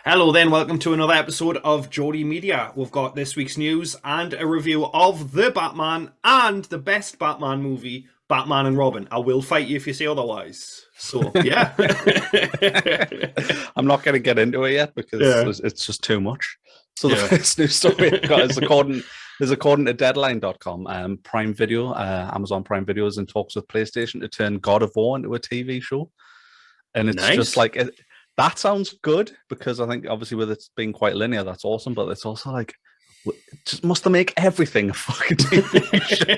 Hello then, welcome to another episode of Geordie Media. We've got this week's news and a review of The Batman and the best Batman movie, Batman and Robin. I will fight you if you say otherwise. So, yeah. I'm not going to get into it yet because it's just too much. So the first news story I've got is according to Deadline.com. Prime Video, Amazon Prime Video is in talks with PlayStation to turn God of War into a TV show. And it's just like... that sounds good because I think obviously with it being quite linear, that's awesome. But it's also like, just must they make everything a fucking TV show?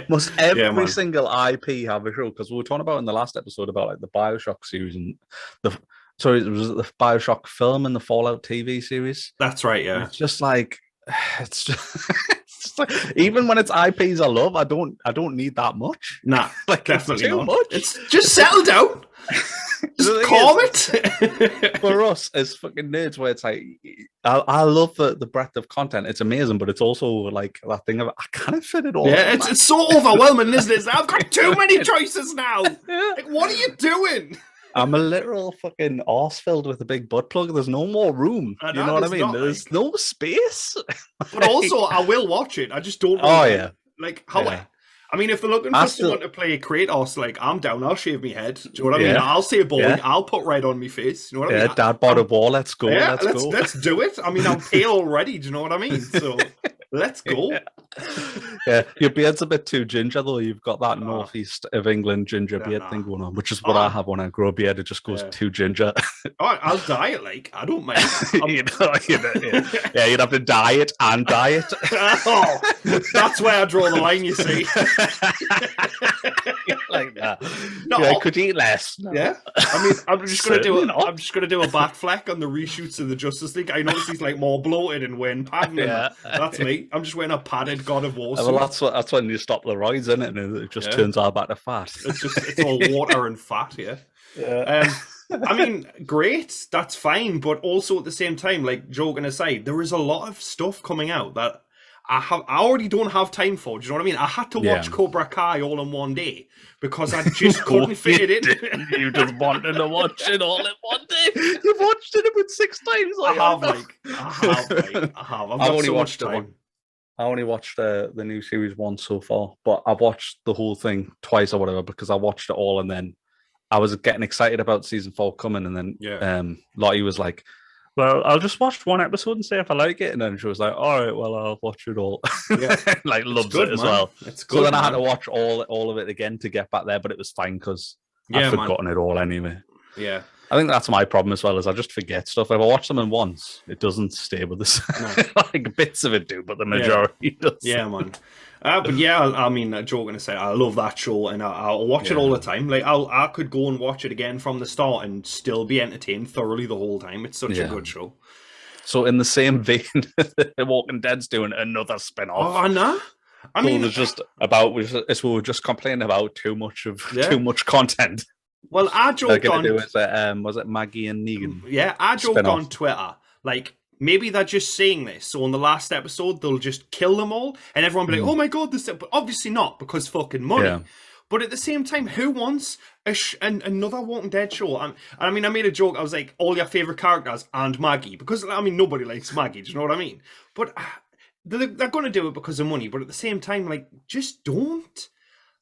Must every single IP have a show? Because we were talking about in the last episode about like the BioShock series and it was the BioShock film and the Fallout TV series. That's right. Yeah, it's just like it's just like, even when it's IPs I love, I don't need that much. Nah, like definitely it's too not. much. It's just settle down. Just calm it. For us as fucking nerds, where it's like, I love the breadth of content. It's amazing, but it's also like that thing of I can't fit it all. Yeah, it's so overwhelming, isn't it? I've got too many choices now. Like, what are you doing? I'm a literal fucking arse filled with a big butt plug. There's no more room. You know what I mean? There's no space. But also, I will watch it. I just don't. Like how. Yeah. I mean, if they're looking for someone to play Kratos, like, I'm down. I'll shave my head. Do you know what I mean? I'll say bowling. Yeah. I'll put red on my face. You know what I mean? Dad bought a ball. Let's go. Yeah, let's do it. I mean, I'm pale already. Do you know what I mean? So let's go. Yeah, your beard's a bit too ginger, though. You've got that northeast of England ginger beard thing going on, which is what I have when I grow a beard. It just goes too ginger. I'll dye it. Like, I don't mind. You'd have to dye it and dye it. Oh, that's where I draw the line. You see, like that. No, I could eat less. No. Yeah, I mean, I'm just gonna do it. I'm just gonna do a Batfleck on the reshoots of the Justice League. I notice he's like more bloated and wearing padding. Yeah, that's me. I'm just wearing a padded God of War suit. Well, that's when you stop the rides, isn't it? And it just turns all back to fat. It's all water and fat, yeah. I mean, great, that's fine, but also at the same time, like, joking aside, there is a lot of stuff coming out that I already don't have time for. Do you know what I mean? I had to watch Cobra Kai all in one day because I just couldn't fit it in. You just wanted to watch it all in one day. You've watched it about 6 times. I have. I've only watched it one. I only watched the new series once so far, but I've watched the whole thing twice or whatever because I watched it all and then I was getting excited about season 4 coming, and then Lottie was like, "Well, I'll just watch one episode and see if I like it." And then she was like, "All right, well, I'll watch it all." Yeah, like loves it as well. It's good. So then I had to watch all of it again to get back there, but it was fine because I've forgotten it all anyway. Yeah. I think that's my problem as well, is I just forget stuff. If I watch something once, it doesn't stay with us. No. Like bits of it do, but the majority does. Yeah, man. But yeah, I mean, joking aside, I love that show, and I'll watch it all the time. Like, I could go and watch it again from the start and still be entertained thoroughly the whole time. It's such a good show. So in the same vein, The Walking Dead's doing another spin-off. Oh, no? I mean, we were just complaining about too much content. Well, I joked on... was it Maggie and Negan? Yeah, I joked on Twitter, like, maybe they're just saying this, so on the last episode, they'll just kill them all, and everyone will be like, oh my god, this... But obviously not, because fucking money. Yeah. But at the same time, who wants another Walking Dead show? I mean, I made a joke, I was like, all your favourite characters and Maggie, because, I mean, nobody likes Maggie, do you know what I mean? But they're going to do it because of money, but at the same time, like, just don't.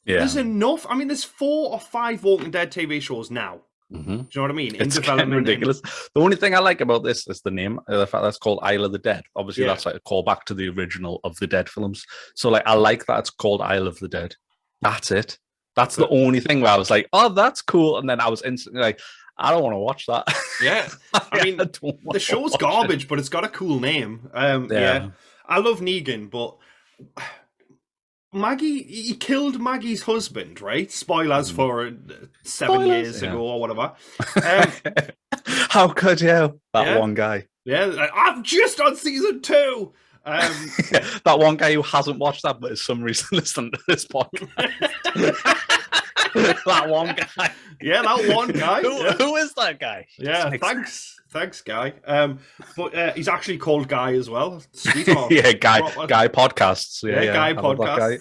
Yeah. There's enough. I mean, there's 4 or 5 Walking Dead TV shows now. Mm-hmm. Do you know what I mean? It's ridiculous. The only thing I like about this is the name, the fact that's called Isle of the Dead. Obviously, that's like a callback to the original of the Dead films. So, like, I like that it's called Isle of the Dead. That's it. That's the only thing where I was like, oh, that's cool. And then I was instantly like, I don't want to watch that. Yeah. I mean, the show's garbage, but it's got a cool name. Yeah. I love Negan, but... Maggie, he killed Maggie's husband, right? Spoilers for 7 years ago or whatever. How could you? That one guy. Yeah, I'm just on season 2. That one guy who hasn't watched that, but for some reason listening to this podcast. That one guy. Yeah, that one guy. Who is that guy? Yeah, thanks, Guy. But he's actually called Guy as well. Sweet Guy podcasts. Yeah, Guy podcasts.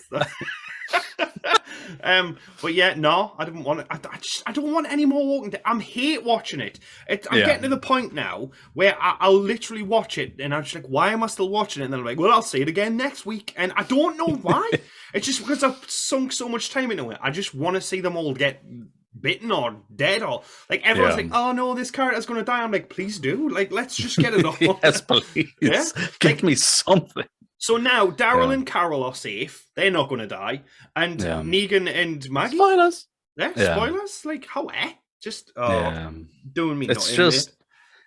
But yeah, no, I didn't want it. I don't want any more Walking Dead. I'm hate watching it. I'm getting to the point now where I'll literally watch it and I'm just like, why am I still watching it? And then I'm like, well, I'll see it again next week. And I don't know why. It's just because I've sunk so much time into it. I just want to see them all get bitten or dead, or like everyone's like, oh no, this character's going to die. I'm like, please do. Like, let's just get it on. Yes, please. Yeah? Give me something. So now Daryl and Carol are safe. They're not going to die. And Negan and Maggie. Spoilers. Yeah, spoilers. Like, how just doing me. It's just,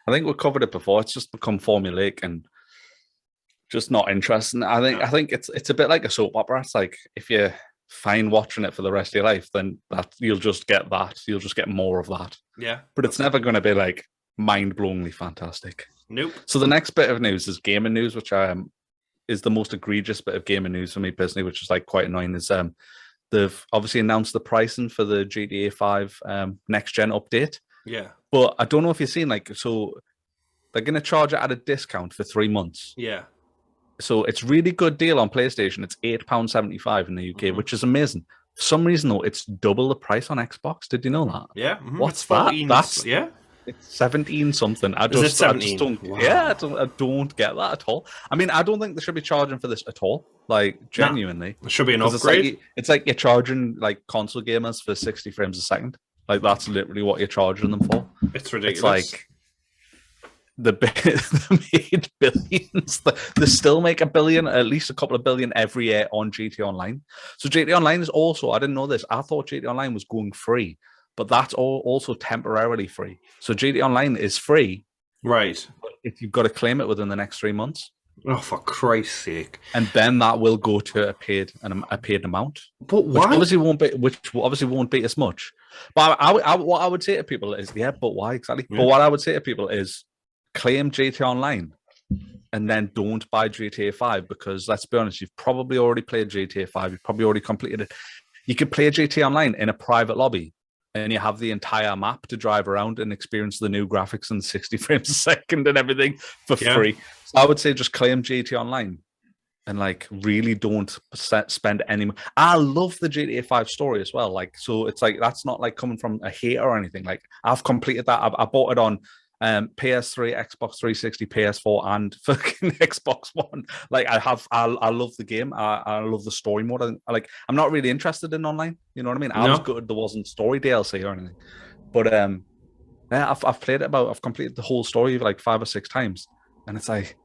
I think we covered it before. It's just become formulaic and just not interesting. I think it's a bit like a soap opera. It's like, if you're fine watching it for the rest of your life, then you'll just get that. You'll just get more of that. Yeah. But it's never going to be like mind-blowingly fantastic. Nope. So the next bit of news is gaming news, which is the most egregious bit of gaming news for me personally, which is like quite annoying. Is they've obviously announced the pricing for the GTA 5 next gen update. Yeah. But I don't know if you've seen, like, so they're going to charge it at a discount for 3 months. Yeah. So it's really good deal on PlayStation. It's £8.75 in the UK, which is amazing. For some reason, though, it's double the price on Xbox. Did you know that? Yeah. What's that? That's it's 17 something. I just don't. Wow. Yeah, I don't get that at all. I mean, I don't think they should be charging for this at all. Like, genuinely, it should be an upgrade. It's like you're charging like console gamers for 60 frames a second. Like, that's literally what you're charging them for. It's ridiculous. It's like they made billions. They still make $1 billion, at least a couple of billion every year on GTA Online. So GTA Online is also, I didn't know this. I thought GTA Online was going free, but that's also temporarily free. So GTA Online is free, right? But if you've got to claim it within the next 3 months. Oh, for Christ's sake! And then that will go to a paid amount. But why? Which obviously won't be as much. But what I would say to people is, but why exactly? Yeah. But what I would say to people is, claim GTA Online and then don't buy GTA 5, because let's be honest, you've probably already played GTA 5. You've probably already completed it. You could play GTA Online in a private lobby and you have the entire map to drive around and experience the new graphics and 60 frames a second and everything for free. So I would say just claim GTA Online and like really don't spend any money. I love the GTA 5 story as well. Like, so it's like, that's not like coming from a hater or anything. Like, I've completed that. I bought it on PS3, Xbox 360, PS4, and fucking Xbox One. Like, I love the game. I love the story mode. I'm not really interested in online. You know what I mean? I was good. There wasn't story DLC or anything. But yeah, I've played it I've completed the whole story like 5 or 6 times, and it's like,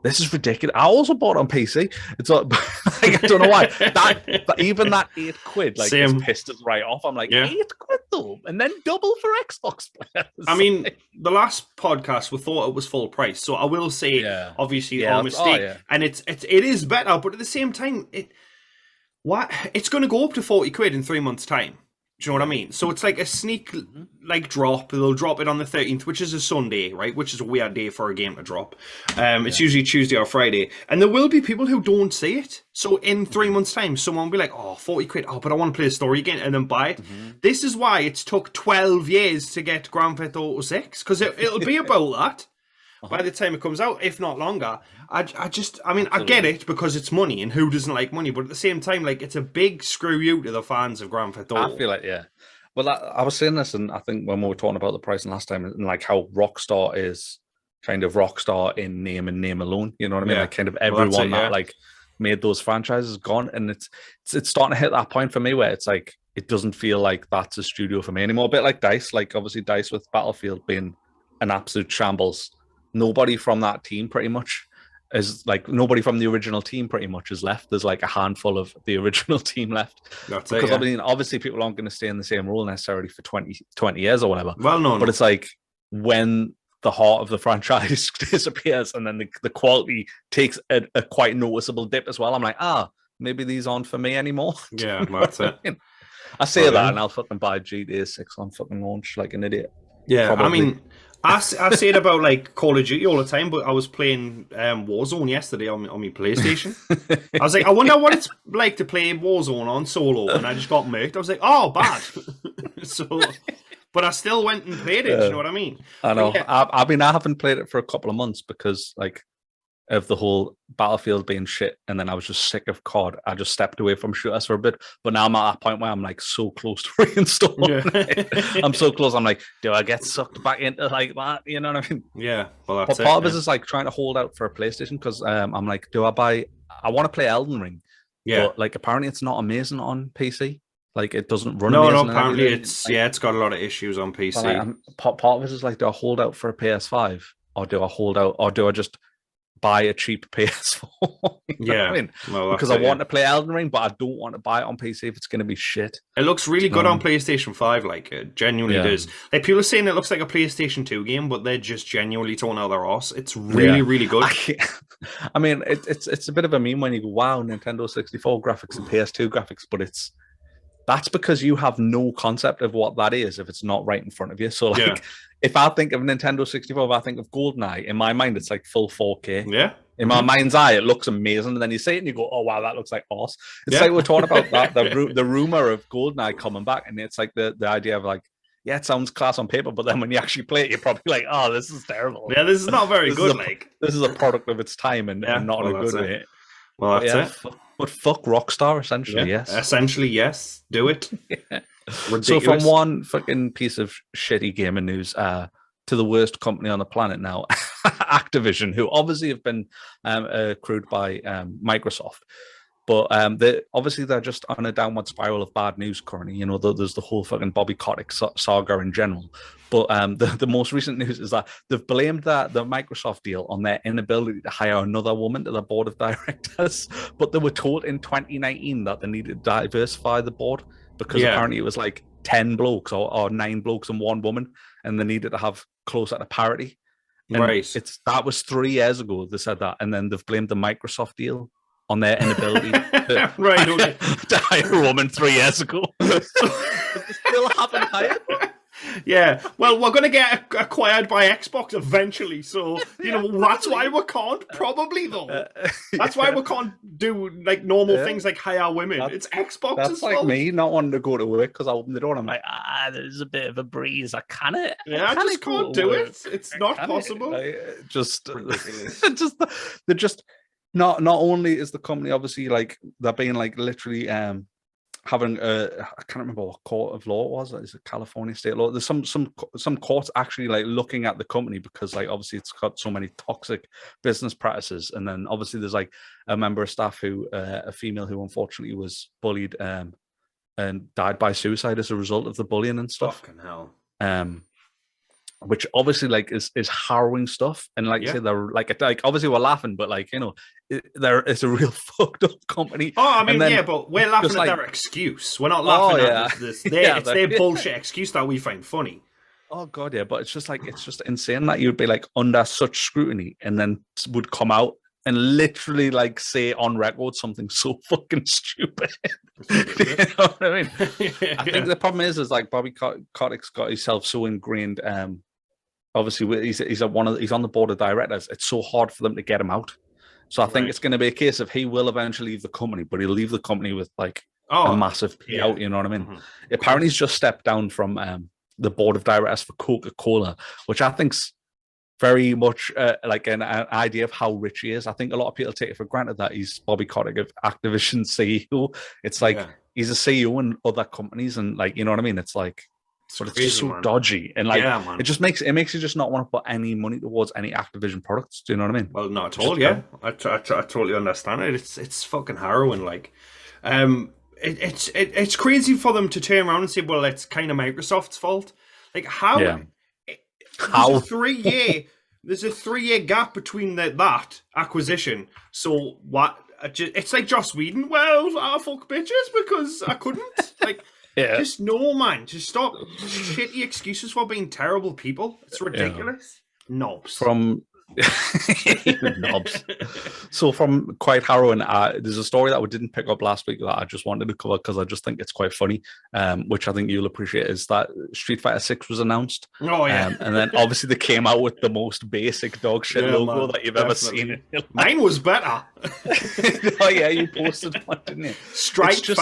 this is ridiculous. I also bought it on PC. It's like, I don't know why. Even that £8, like, just pissed us right off. I'm like, £8 though, and then double for Xbox players. I mean, the last podcast we thought it was full price, so I will say, obviously, our mistake, and it is better, but at the same time, it's going to go up to £40 in 3 months' time. Do you know what I mean? So it's like a sneak like drop. They'll drop it on the 13th, which is a Sunday, right? Which is a weird day for a game to drop. It's usually Tuesday or Friday. And there will be people who don't see it. So in 3 months' time, someone will be like, oh, £40. Oh, but I want to play the story again, and then buy it. This is why it's took 12 years to get Grand Theft Auto 6, because it'll be about that. By the time it comes out, if not longer. I get it because it's money, and who doesn't like money? But at the same time, like, it's a big screw you to the fans of Grand Theft Auto. I feel like, well, I was saying this, and I think when we were talking about the pricing last time, and like how Rockstar is kind of Rockstar in name and name alone. You know what I mean? Like, kind of everyone that like made those franchises gone, and it's starting to hit that point for me where it's like, it doesn't feel like that's a studio for me anymore. A bit like DICE, like obviously DICE with Battlefield being an absolute shambles. Nobody from that team pretty much is like, nobody from the original team pretty much is left. There's like a handful of the original team left. Because I mean, obviously people aren't going to stay in the same role necessarily for 20 years or whatever. Well, no. But it's like, when the heart of the franchise disappears and then the quality takes a quite noticeable dip as well, I'm like, maybe these aren't for me anymore. Yeah, that's it. I say that and I'll fucking buy GTA 6 on fucking launch like an idiot. Yeah, probably. I mean, I say it about like Call of Duty all the time, but I was playing Warzone yesterday on my PlayStation. I was like, I wonder what it's like to play Warzone on solo, and I just got murked. I was like, oh, bad. But I still went and played it. You know what I mean? I know. Yeah. I mean, I haven't played it for a couple of months because, like, of the whole Battlefield being shit, and then I was just sick of COD. I just stepped away from shooters for a bit, but now I'm at that point where I'm like so close to reinstalling it. I'm so close. I'm like, do I get sucked back into like that? You know what I mean? Yeah, well, that's but part of us is like trying to hold out for a PlayStation because I'm like, do I buy? I want to play Elden Ring, but like apparently it's not amazing on PC. Like it doesn't run. No, apparently it's it's got a lot of issues on PC. Like, part of us is like, do I hold out for a PS5 or do I hold out, or do I just buy a cheap PS4? I mean? Because I want to play Elden Ring, but I don't want to buy it on PC if it's going to be shit. It looks really good on PlayStation 5, like it genuinely does. Like people are saying it looks like a PlayStation 2 game, but they're just genuinely throwing out their arse. It's really good. I mean, it's a bit of a meme when you go, wow, Nintendo 64 graphics and PS2 graphics, but that's because you have no concept of what that is if it's not right in front of you. So like if I think of Nintendo 64, if I think of GoldenEye, in my mind it's like full 4K. Yeah. In my mind's eye, it looks amazing. And then you see it and you go, oh wow, that looks like arse. It's like we're talking about that the rumor of GoldenEye coming back, and it's like the idea of like, yeah, it sounds class on paper, but then when you actually play it, you're probably like, oh, this is terrible. Yeah, this is not very good. This is a product of its time and not in a good way. Well, that's it. But fuck Rockstar, essentially, yes. Essentially, yes. Do it. So from one fucking piece of shitty gaming news to the worst company on the planet now, Activision, who obviously have been accrued by Microsoft. But they're just on a downward spiral of bad news currently. You know, there's the whole fucking Bobby Kotick saga in general. But the most recent news is that they've blamed the Microsoft deal on their inability to hire another woman to the board of directors. But they were told in 2019 that they needed to diversify the board because apparently it was like 10 blokes or 9 blokes and 1 woman, and they needed to have closer to parity. And that was 3 years ago they said that, and then they've blamed the Microsoft deal on their inability to hire a woman 3 years ago. They still haven't hired one. Yeah, well, we're going to get acquired by Xbox eventually, so, you know, that's why we can't, probably, though. That's why we can't do, like, normal things like hire women. It's Xbox's That's like fault. me not wanting to go to work because I open the door and I'm like, there's a bit of a breeze. I can't. I just can't do it. It's not possible. They're just not only is the company obviously like they're being like literally having I can't remember what court of law it was. Is it California state law? There's some courts actually like looking at the company because like obviously it's got so many toxic business practices, and then obviously there's like a member of staff who a female who unfortunately was bullied and died by suicide as a result of the bullying and stuff. Fucking hell. Which obviously like is harrowing stuff, and like you say, they're like obviously we're laughing, but like, you know, it's a real fucked up company. Oh, I mean, but we're laughing at their excuse. We're not laughing at this. It's their bullshit excuse that we find funny. Oh god, yeah, but it's just insane that you'd be like under such scrutiny and then would come out and literally like say on record something so fucking stupid. You know what I mean? I think the problem is like Bobby Kotick's got himself so ingrained. Obviously, he's on the board of directors. It's so hard for them to get him out. So I think it's going to be a case of he will eventually leave the company, but he'll leave the company with like a massive payout. You know what I mean? Mm-hmm. Apparently, he's just stepped down from the board of directors for Coca-Cola, which I think's very much like an idea of how rich he is. I think a lot of people take it for granted that he's Bobby Kotick of Activision CEO. It's like he's a CEO in other companies, and like, you know what I mean? It's like, but it's just so dodgy, and like it makes you just not want to put any money towards any Activision products. Do you know what I mean? Well, not at all. Yeah, I totally understand it. It's fucking harrowing. Like, it's crazy for them to turn around and say, well, it's kind of Microsoft's fault. Like how? Yeah. How? There's a 3-year gap between that acquisition. So what? It's like Joss Whedon. Well, I fuck bitches because I couldn't. Like, just no, man. Just stop shitty excuses for being terrible people. It's ridiculous. Knobs. Knobs. So from quite harrowing, there's a story that we didn't pick up last week that I just wanted to cover because I just think it's quite funny, which I think you'll appreciate, is that Street Fighter 6 was announced. Oh yeah. And then obviously they came out with the most basic dog shit logo that you've ever seen. Mine was better. Oh yeah, you posted one, didn't you? Fighter.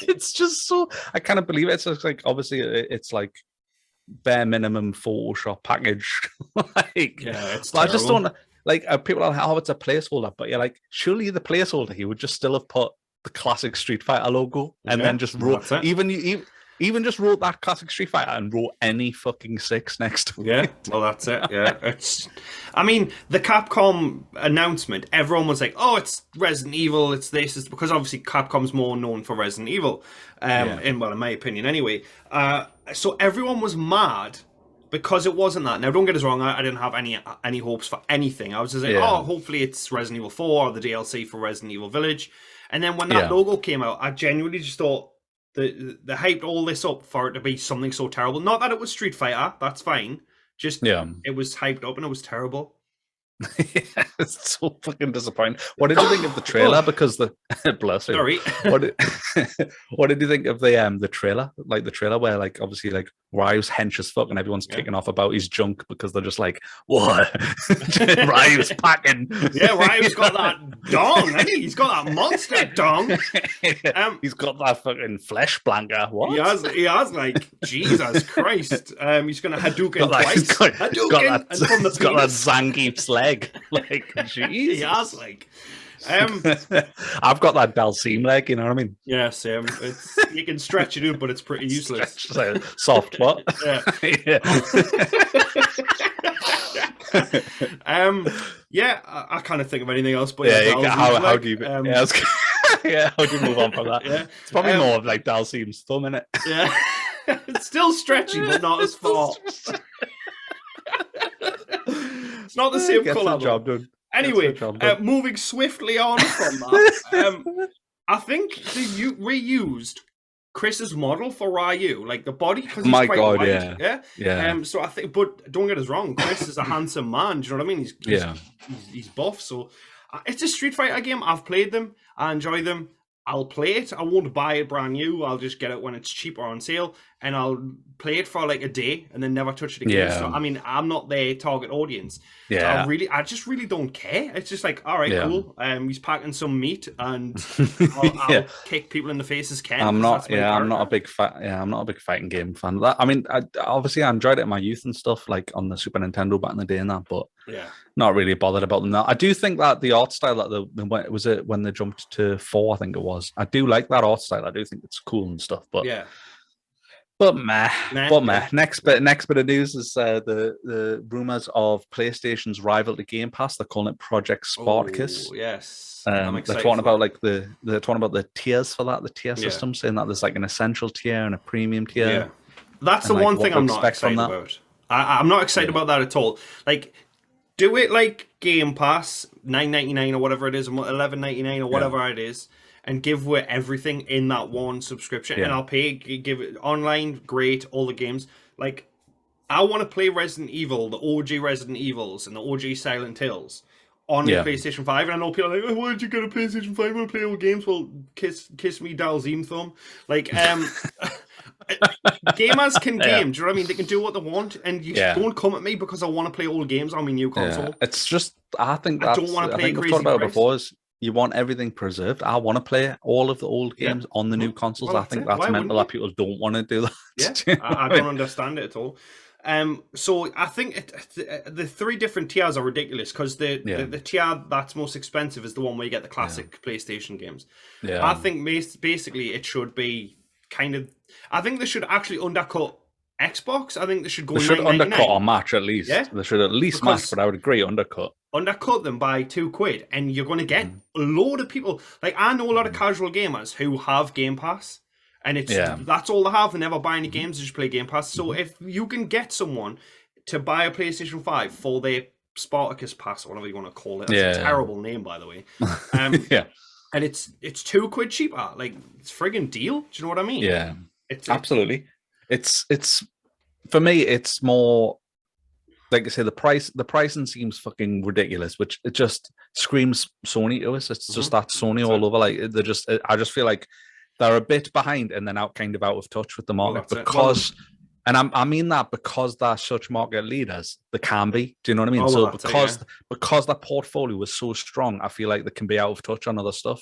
It's just so, I can't believe it. It's like obviously it's like bare minimum Photoshop package. Like, it's I just don't. like people are like, oh, it's a placeholder, but you're like, surely the placeholder he would just still have put the classic Street Fighter logo and then just wrote even just wrote that classic Street Fighter and wrote any fucking 6 next to it. Well, that's it. Yeah, I mean, the Capcom announcement, everyone was like, "Oh, it's Resident Evil. It's this." It's because obviously Capcom's more known for Resident Evil, in my opinion, anyway. So everyone was mad because it wasn't that. Now, don't get us wrong. I didn't have any hopes for anything. I was just like, "Oh, hopefully it's Resident Evil 4 or the DLC for Resident Evil Village." And then when that logo came out, I genuinely just thought. They hyped all this up for it to be something so terrible. Not that it was Street Fighter, that's fine. Just it was hyped up and it was terrible. It's so fucking disappointing. What did you think of the trailer? Because the bless you. Sorry. What did you think of the trailer? Like the trailer where like obviously like Ryu's hench as fuck and everyone's kicking off about his junk because they're just like, what? Ryu's packing. Yeah, Ryu's got that dong, hasn't he? He's got that monster dong. He's got that fucking flesh blanker. What? He has like Jesus Christ. He's gonna Hadouken twice. Hadouken and from the he's got that Zangief's leg. Like, jeez. He has like. I've got that Dalsim leg, you know what I mean? Yeah, same. You can stretch it out, but it's pretty useless. Soft what? Yeah. I can't think of anything else. But how do you? How do you move on from that? Yeah. It's probably more of like Dalsim's thumb, isn't it? Yeah, it's still stretchy, but not as far. It's not the same colour. Job done. Anyway, moving swiftly on from that, I think they reused Chris's model for Ryu, like the body, because he's quite wide. Yeah. So I think, but don't get us wrong, Chris is a handsome man. Do you know what I mean? He's buff. So it's a Street Fighter game. I've played them. I enjoy them. I'll play it. I won't buy it brand new. I'll just get it when it's cheap or on sale, and I'll play it for like a day and then never touch it again. So I mean, I'm not their target audience. Yeah. So I just really don't care. It's just like, all right, cool. He's packing some meat, and I'll kick people in the face as Ken. I'm not a big fighting game fan. I mean, obviously I enjoyed it in my youth and stuff, like on the Super Nintendo back in the day and that, but not really bothered about them now. I do think that the art style that was it when they jumped to 4, I think it was. I do like that art style. I do think it's cool and stuff, but meh. Next bit of news is the rumors of PlayStation's rival to Game Pass. They're calling it Project Spartacus. Oh, yes. I'm excited. They're talking about like they're talking about the tiers for that, the tier system, saying that there's like an essential tier and a premium tier. Yeah, that's the one thing I'm not excited about. I'm not excited about that at all. Like, do it like Game Pass, $9.99 or whatever it is, $11.99 or whatever it is, and give away everything in that one subscription. And I'll pay, give it online, great, all the games. Like, I want to play Resident Evil, the OG Resident Evils and the OG Silent Hills on the PlayStation 5. And I know people are like, oh, why did you get a PlayStation 5? I want to play old games. Well, kiss me, Dalzim thumb. Like, gamers can game. Do you know what I mean? They can do what they want, and you don't come at me because I want to play old games on my new console. It's just, I think that's, I don't want to play. I think we've talked about it before. Is you want everything preserved. I want to play all of the old games on the new consoles. Well, I think that's mental that people don't want to do that. Yeah, I don't understand it at all. So I think the 3 different tiers are ridiculous because the tier that's most expensive is the one where you get the classic PlayStation games. Yeah, I think basically it should be kind of. I think they should actually undercut Xbox. I think they should go. They should undercut or match at least. Yeah? They should at least match, but I would agree undercut. Undercut them by £2, and you're going to get a load of people. Like, I know a lot of casual gamers who have Game Pass, and it's that's all they have. They never buy any games; they just play Game Pass. So if you can get someone to buy a PlayStation 5 for their Spartacus Pass, or whatever you want to call it, that's a terrible name, by the way. And it's £2 cheaper. Like, it's a friggin' deal. Do you know what I mean? Yeah, absolutely. It's for me. It's more. Like I say, the pricing seems fucking ridiculous, which it just screams Sony to us. It's just that Sony all over. Like I just feel like they're a bit behind and then out of touch with the market because, and I mean that because they're such market leaders, they can be. Do you know what I mean? So because their portfolio was so strong, I feel like they can be out of touch on other stuff.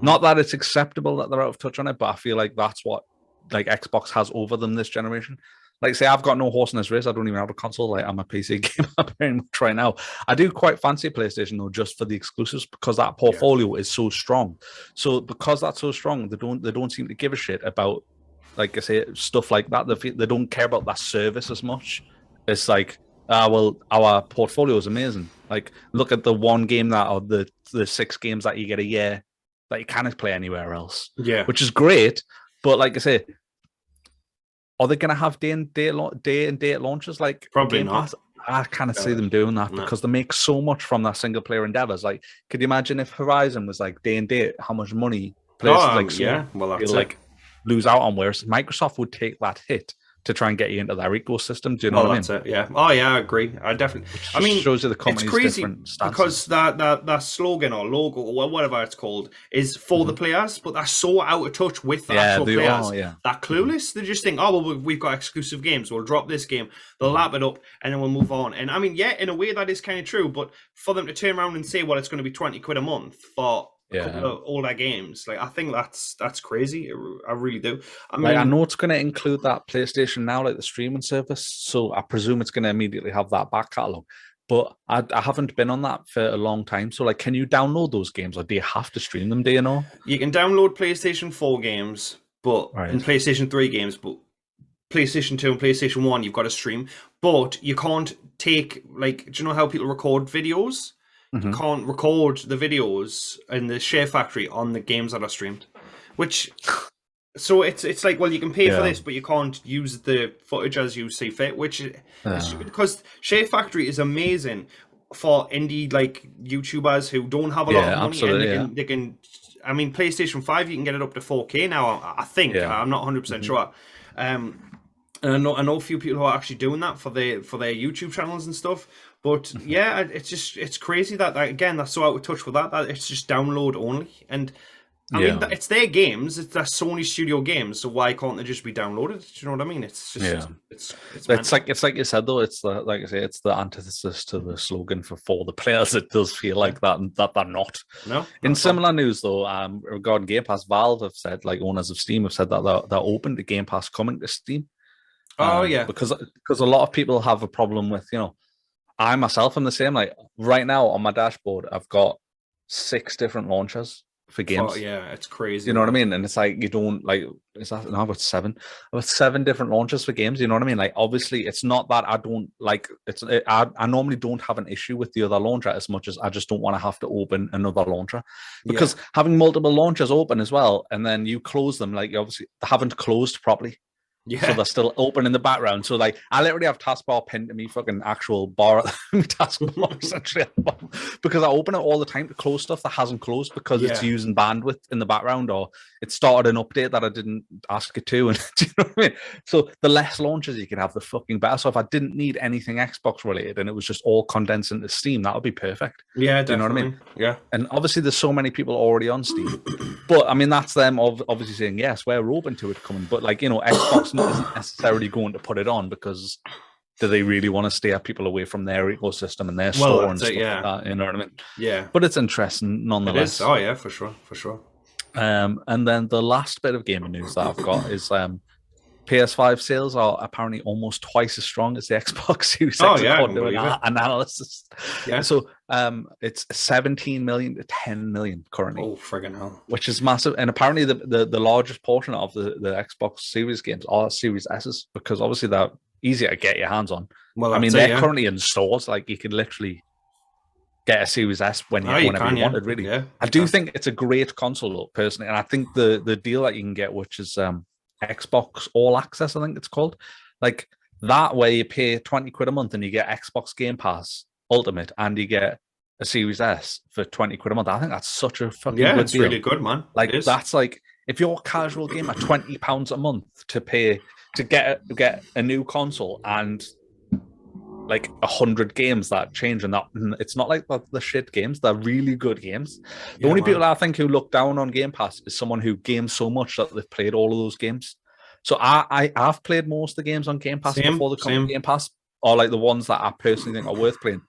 Not that it's acceptable that they're out of touch on it, but I feel like that's what like Xbox has over them this generation. like say I've got no horse in this race. I don't even have a console. Like I'm a PC gamer very much right now. I do quite fancy PlayStation though, just for the exclusives because that portfolio is so strong. So because that's so strong, they don't seem to give a shit about, like I say, stuff like that. They don't care about that service as much. It's like, well, our portfolio is amazing. Like look at the one game that, or the 6 games that you get a year that you can't play anywhere else. Yeah, which is great. But like I say, are they going to have day and date launches like probably Game not. Pass? I can't see them doing that because they make so much from their single player endeavors. Like, could you imagine if Horizon was like day and date, how much money players like lose out on? Whereas Microsoft would take that hit to try and get you into their ecosystem. Do you know what I mean? That's it. Yeah. Oh yeah, I agree. I definitely. I mean, shows you the company's it's crazy different stances. because that slogan or logo or whatever it's called is for the players, but they're so out of touch with the actual players. They're clueless. They just think, oh well, we've got exclusive games. We'll drop this game. They'll lap it up and then we'll move on. And I mean, yeah, in a way that is kind of true. But for them to turn around and say, well, it's going to be £20 a month for a couple of all their games, like I think that's crazy. I really do. I mean, I know it's going to include that PlayStation Now, like the streaming service, so I presume it's going to immediately have that back catalog. But I haven't been on that for a long time. So, like, can you download those games, or do you have to stream them? Do you know? You can download PlayStation 4 games, and PlayStation 3 games, but PlayStation 2 and PlayStation 1 you've got to stream. But you can't take, like, do you know how people record videos? You can't record the videos in the Share Factory on the games that are streamed, which so it's like, well, you can pay for this, but you can't use the footage as you see fit, which is because Share Factory is amazing for indie like YouTubers who don't have a lot of money, and they can. I mean, PlayStation 5 you can get it up to 4K now. I think I'm not 100% sure. And I know a few people who are actually doing that for their YouTube channels and stuff. But yeah, it's crazy that again they're so out of touch with that it's just download only. And I mean it's their games, it's their Sony Studio games, so why can't they just be downloaded? Do you know what I mean? It's just it's like you said though, it's the, like I say, it's the antithesis to the slogan for the players. It does feel like that they're not. No. In similar news though, regarding Game Pass, Valve have said, like owners of Steam have said that they're open to Game Pass coming to Steam. Because a lot of people have a problem with, I myself am the same. Like right now on my dashboard, I've got 6 different launchers for games. Oh yeah, it's crazy. You know what I mean? And it's like, you don't like, is that now about 7? About 7 different launchers for games. You know what I mean? Like obviously it's not that I don't like it's. I normally don't have an issue with the other launcher as much as I just don't want to have to open another launcher, because having multiple launchers open as well, and then you close them, like obviously they haven't closed properly. Yeah. So they're still open in the background. So like I literally have taskbar pinned to me fucking actual bar taskbar essentially, because I open it all the time to close stuff that hasn't closed because it's using bandwidth in the background, or it started an update that I didn't ask it to. And do you know what I mean? So the less launches you can have, the fucking better. So if I didn't need anything Xbox related and it was just all condensed into Steam, that would be perfect. Yeah, do you know what I mean? Yeah. And obviously there's so many people already on Steam, but I mean that's them obviously saying yes, we're open to it coming. But like, Xbox isn't necessarily going to put it on because do they really want to steer people away from their ecosystem and their store and stuff like that? You know what I mean? Yeah. But it's interesting nonetheless. It is. Oh yeah, for sure. And then the last bit of gaming news that I've got is PS5 sales are apparently almost twice as strong as the Xbox Series X according to an analysis. Yeah. So it's 17 million to 10 million currently. Oh, friggin' hell. Which is massive. And apparently the largest portion of the Xbox Series games are Series S's, because obviously they're easier to get your hands on. Well, I mean, they're currently in stores. Like you can literally get a Series S whenever you wanted, really. Yeah, I do think it's a great console, though, personally. And I think the deal that you can get, which is Xbox All Access, I think it's called. Like that way you pay £20 a month and you get Xbox Game Pass Ultimate and you get a Series S for £20 a month. I think that's such a fucking good deal. Yeah, it's really good, man. Like that's like, if you're a casual gamer, £20 a month to pay to get a new console and like 100 games that change, and that it's not like the shit games, they're really good games. The only people I think who look down on Game Pass is someone who games so much that they've played all of those games. So I've played most of the games on Game Pass before they come to Game Pass, or like the ones that I personally think are worth playing.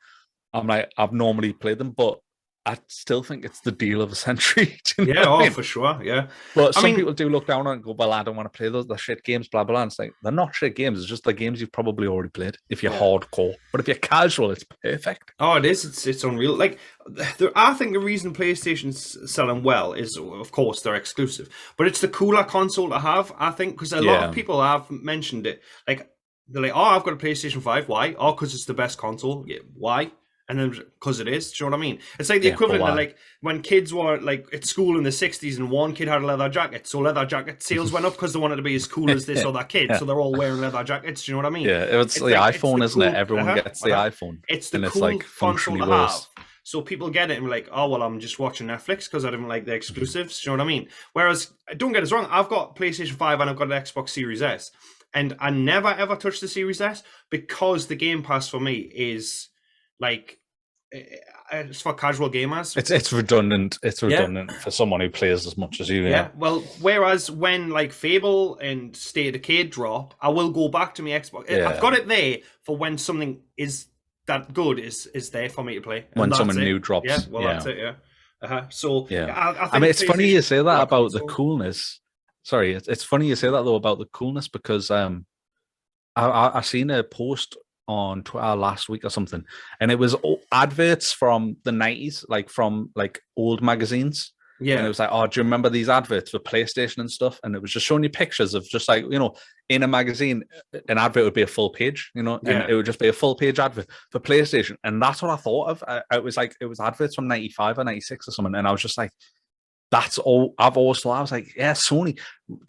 I've normally played them, but I still think it's the deal of a century. Yeah, I mean? For sure. Yeah. But some people do look down on it and go, well, I don't want to play those. They're shit games, blah, blah, blah. And it's like, they're not shit games. It's just the games you've probably already played if you're hardcore. But if you're casual, it's perfect. Oh, it is. It's unreal. Like, I think the reason PlayStation's selling well is, of course, they're exclusive. But it's the cooler console to have, I think, because a lot of people have mentioned it. Like, they're like, oh, I've got a PlayStation 5. Why? Oh, because it's the best console. Yeah, why? And then because it is, do you know what I mean? It's like the equivalent of like when kids were like at school in the 60s and one kid had a leather jacket. So leather jacket sales went up because they wanted to be as cool as this other kid. So they're all wearing leather jackets. Do you know what I mean? Yeah, it's the like, iPhone, isn't it? Everyone gets the iPhone. It's the cool like console to have. So people get it and be like, oh, well, I'm just watching Netflix because I didn't like the exclusives. Do you know what I mean? Whereas, don't get us wrong, I've got PlayStation 5 and I've got an Xbox Series S. And I never, ever touch the Series S because the Game Pass for me is like... It's for casual gamers. It's redundant. It's redundant for someone who plays as much as you. Yeah. Well, whereas when like Fable and State of Decay drop, I will go back to my Xbox. Yeah. I've got it there for when something is that good is there for me to play. When someone new drops. Yeah. Well, that's it. Yeah. So I mean, it's funny you say that about the coolness. Sorry, it's funny you say that though about the coolness because I seen a post on Twitter last week or something, and it was adverts from the 90s, like from like old magazines. Yeah, and it was like, oh, do you remember these adverts for PlayStation and stuff? And it was just showing you pictures of just like, you know, in a magazine, an advert would be a full page, you know, and it would just be a full page advert for PlayStation. And that's what I thought of. It was like, it was adverts from 95 or 96 or something. And I was just like, that's all I've always thought. I was like, yeah, Sony,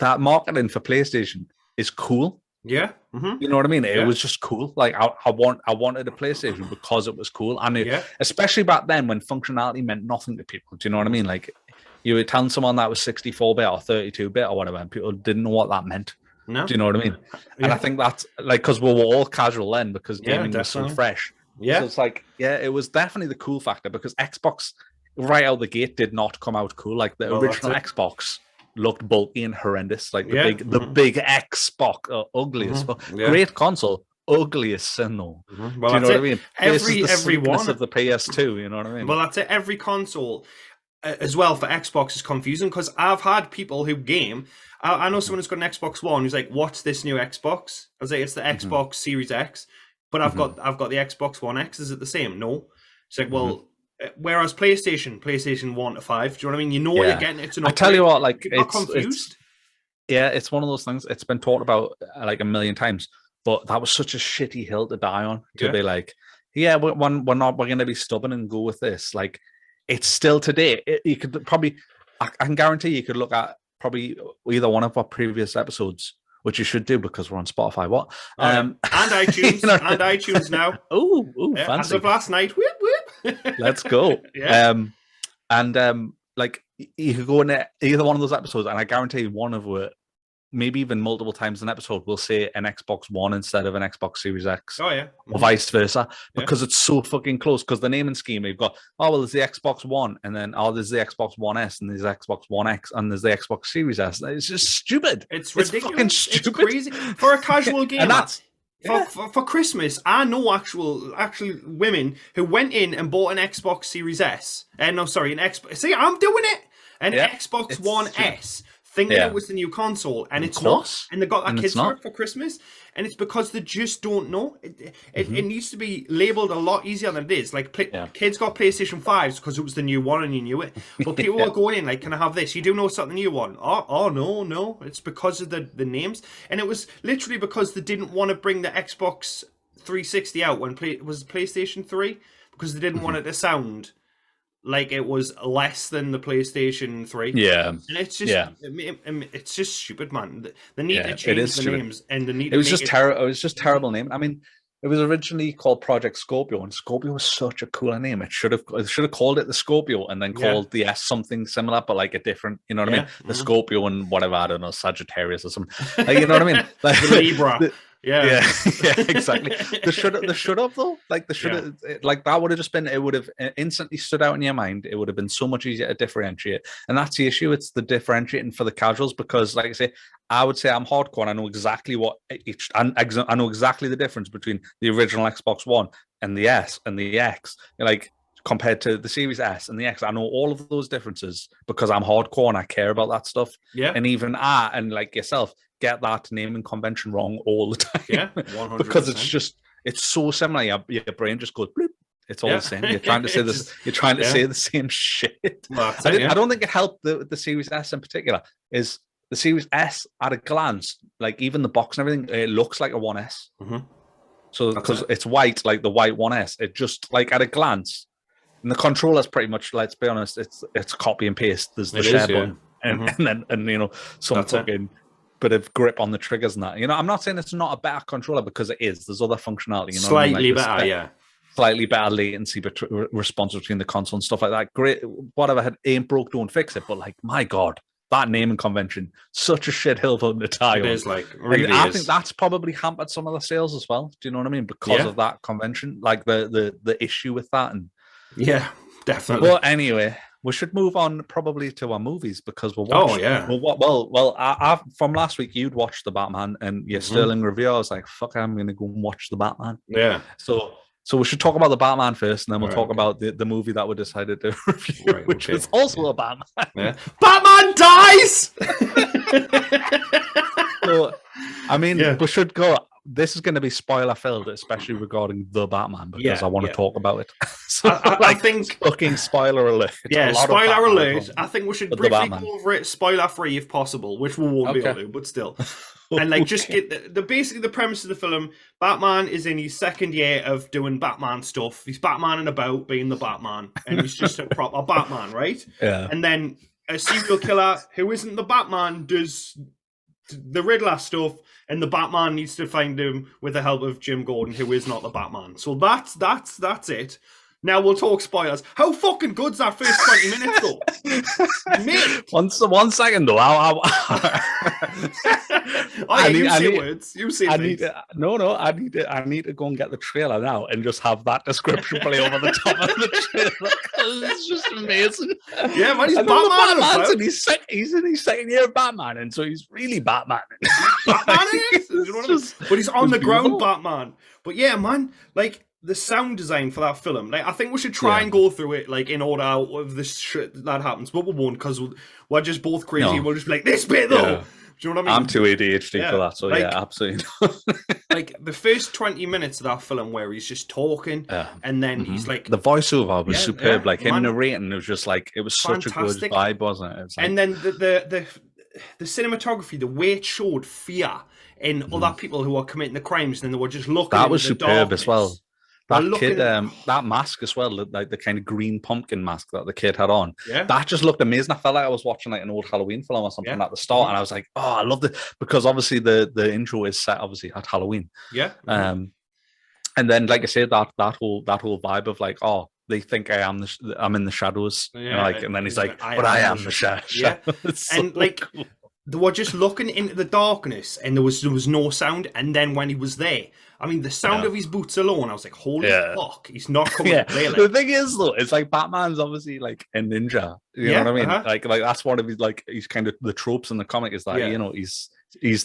that marketing for PlayStation is cool. Yeah. Mm-hmm. You know what I mean? It was just cool. Like I wanted a PlayStation because it was cool. I knew, especially back then when functionality meant nothing to people. Do you know what I mean? Like you were telling someone that was 64-bit or 32-bit or whatever, and people didn't know what that meant. No. Do you know what I mean? And I think that's like, because we were all casual then because gaming was so fresh. Yeah. So it's like, it was definitely the cool factor because Xbox right out the gate did not come out cool. Like the original Xbox looked bulky and horrendous, like the big Xbox, ugly as fuck. Great console, ugly as sin though. Well, do you know what I mean? Every one of the PS2, you know what I mean? Well, that's it. Every console, as well for Xbox, is confusing because I've had people who game. I know someone who's got an Xbox One who's like, "What's this new Xbox?" I was like, "It's the Xbox Series X," but I've got the Xbox One X. Is it the same? No. It's like, well. Whereas PlayStation 1 to 5, do you know what I mean? You know what you're getting. It's an I tell you what, like it's confused. It's one of those things. It's been talked about like a million times, but that was such a shitty hill to die on. To be like, we're going to be stubborn and go with this. Like, it's still today. You could probably, I can guarantee you could look at probably either one of our previous episodes, which you should do because we're on Spotify. And iTunes, and iTunes now. Oh, fancy! As of last night, whoop whoop. Let's go. Like you could go in either one of those episodes, and I guarantee one of it, maybe even multiple times an episode, will say an Xbox One instead of an Xbox Series X. Oh yeah, or vice versa, because it's so fucking close. Because the naming scheme, you've got there's the Xbox One, and then there's the Xbox One S, and there's the Xbox One X, and there's the Xbox Series S. It's just stupid. It's ridiculous. Fucking stupid. It's crazy for a casual gamer. And that's for Christmas. I know actually women who went in and bought an Xbox Series S. An Xbox. See, I'm doing it. An Xbox One S. Thinking it was the new console, and it's not. And they got their kids for Christmas, and it's because they just don't know. It needs to be labeled a lot easier than it is. Like kids got PlayStation 5s because it was the new one and you knew it. But people are going in like, "Can I have this?" You do know it's not the new one. Oh no! It's because of the names, and it was literally because they didn't want to bring the Xbox 360 out when it was PlayStation 3 because they didn't want it to sound like it was less than the PlayStation 3. Yeah. And it's just it's just stupid, man. They need to change the names, and they need it was just terrible. It was just terrible name. I mean, it was originally called Project Scorpio, and Scorpio was such a cooler name. It should have called it the Scorpio and then called the S something similar, but like a different, you know what I mean? The Scorpio and whatever, I don't know, Sagittarius or something. Like, you know what I mean? Like the Libra. Yeah, exactly. They should have though. Like they should have. Like that would have just been. It would have instantly stood out in your mind. It would have been so much easier to differentiate. And that's the issue. It's the differentiating for the casuals because, like I say, I would say I'm hardcore. And I know exactly what each. I know exactly the difference between the original Xbox One and the S and the X. Like compared to the Series S and the X. I know all of those differences because I'm hardcore and I care about that stuff. Yeah. And even I, and like yourself, get that naming convention wrong all the time. Yeah, 100%. Because it's so similar. Your brain just goes, bloop. It's all the same. You're trying to say this. You're trying to say the same shit. Well, I don't think it helped the Series S in particular. Is the Series S at a glance, like even the box and everything, it looks like a 1S. Mm-hmm. So because it's white, like the white 1S, it just like at a glance, and the controller's pretty much, let's be honest, it's copy and paste. There's the share button, and you know, some fucking bit of grip on the triggers and that. You know, I'm not saying it's not a better controller because it is. There's other functionality. You know, slightly better, yeah. Slightly better latency response between the console and stuff like that. Great, whatever ain't broke, don't fix it. But like, my God, that naming convention, such a shithill for them to tie on. It is like, really I think that's probably hampered some of the sales as well. Do you know what I mean? Because of that convention, like the issue with that. And yeah, definitely. Well, anyway, we should move on probably to our movies because we're watching. I from last week, you'd watched the Batman and your Sterling review. I was like, fuck, I'm going to go and watch the Batman. Yeah. So we should talk about the Batman first, and then we'll talk about the movie that we decided to review, which is also a Batman. Yeah. Batman dies! So, I mean, we should go. This is going to be spoiler filled, especially regarding the Batman, because I want to talk about it. So, I think fucking spoiler alert. Spoiler alert. I think we should briefly go over it, spoiler free if possible, which we won't be able to, but still. And like, just get basically the premise of the film. Batman is in his second year of doing Batman stuff. He's Batmaning about being the Batman, and he's just a proper Batman, right? Yeah. And then a serial killer who isn't the Batman does the Riddler stuff, and the Batman needs to find him with the help of Jim Gordon, who is not the Batman. So that's it. Now we'll talk spoilers. How fucking good's that first 20 minutes though? Mate. One second though. You say words. You say things. I need to go and get the trailer now and just have that description play over the top of the trailer. It's just amazing. Yeah, man, he's Batman. And he's in his second year of Batman, and so he's really Batman. Batman is? But he's on the ground Batman. But yeah, man, like the sound design for that film, like I think we should try and go through it like in order out of the shit that happens, but we won't because we're just both crazy. We'll just be like, this bit though. Do you know what I mean? I'm too ADHD for that, so like, absolutely. Like the first 20 minutes of that film where he's just talking, and then he's like, the voiceover was superb. Like him narrating, it was just like it was such a good vibe, wasn't it? Like, and then the cinematography, the way it showed fear in other people who are committing the crimes, and then they were just looking. That was superb darkness. As well. That kid, that mask as well, like the kind of green pumpkin mask that the kid had on, that just looked amazing. I felt like I was watching like an old Halloween film or something at the start, and I was like, oh, I love it because obviously the intro is set obviously at Halloween. Yeah. And then like I said, that whole vibe of like, oh, they think I'm in the shadows, and then he's like, but I am the shadows. Yeah. And like cool. They were just looking into the darkness, and there was no sound. And then when he was there, I mean, the sound of his boots alone, I was like, holy fuck, he's not coming to play like. The thing is, though, it's like Batman's obviously like a ninja. You know what I mean? Like that's one of his like he's kind of the tropes in the comic is that you know he's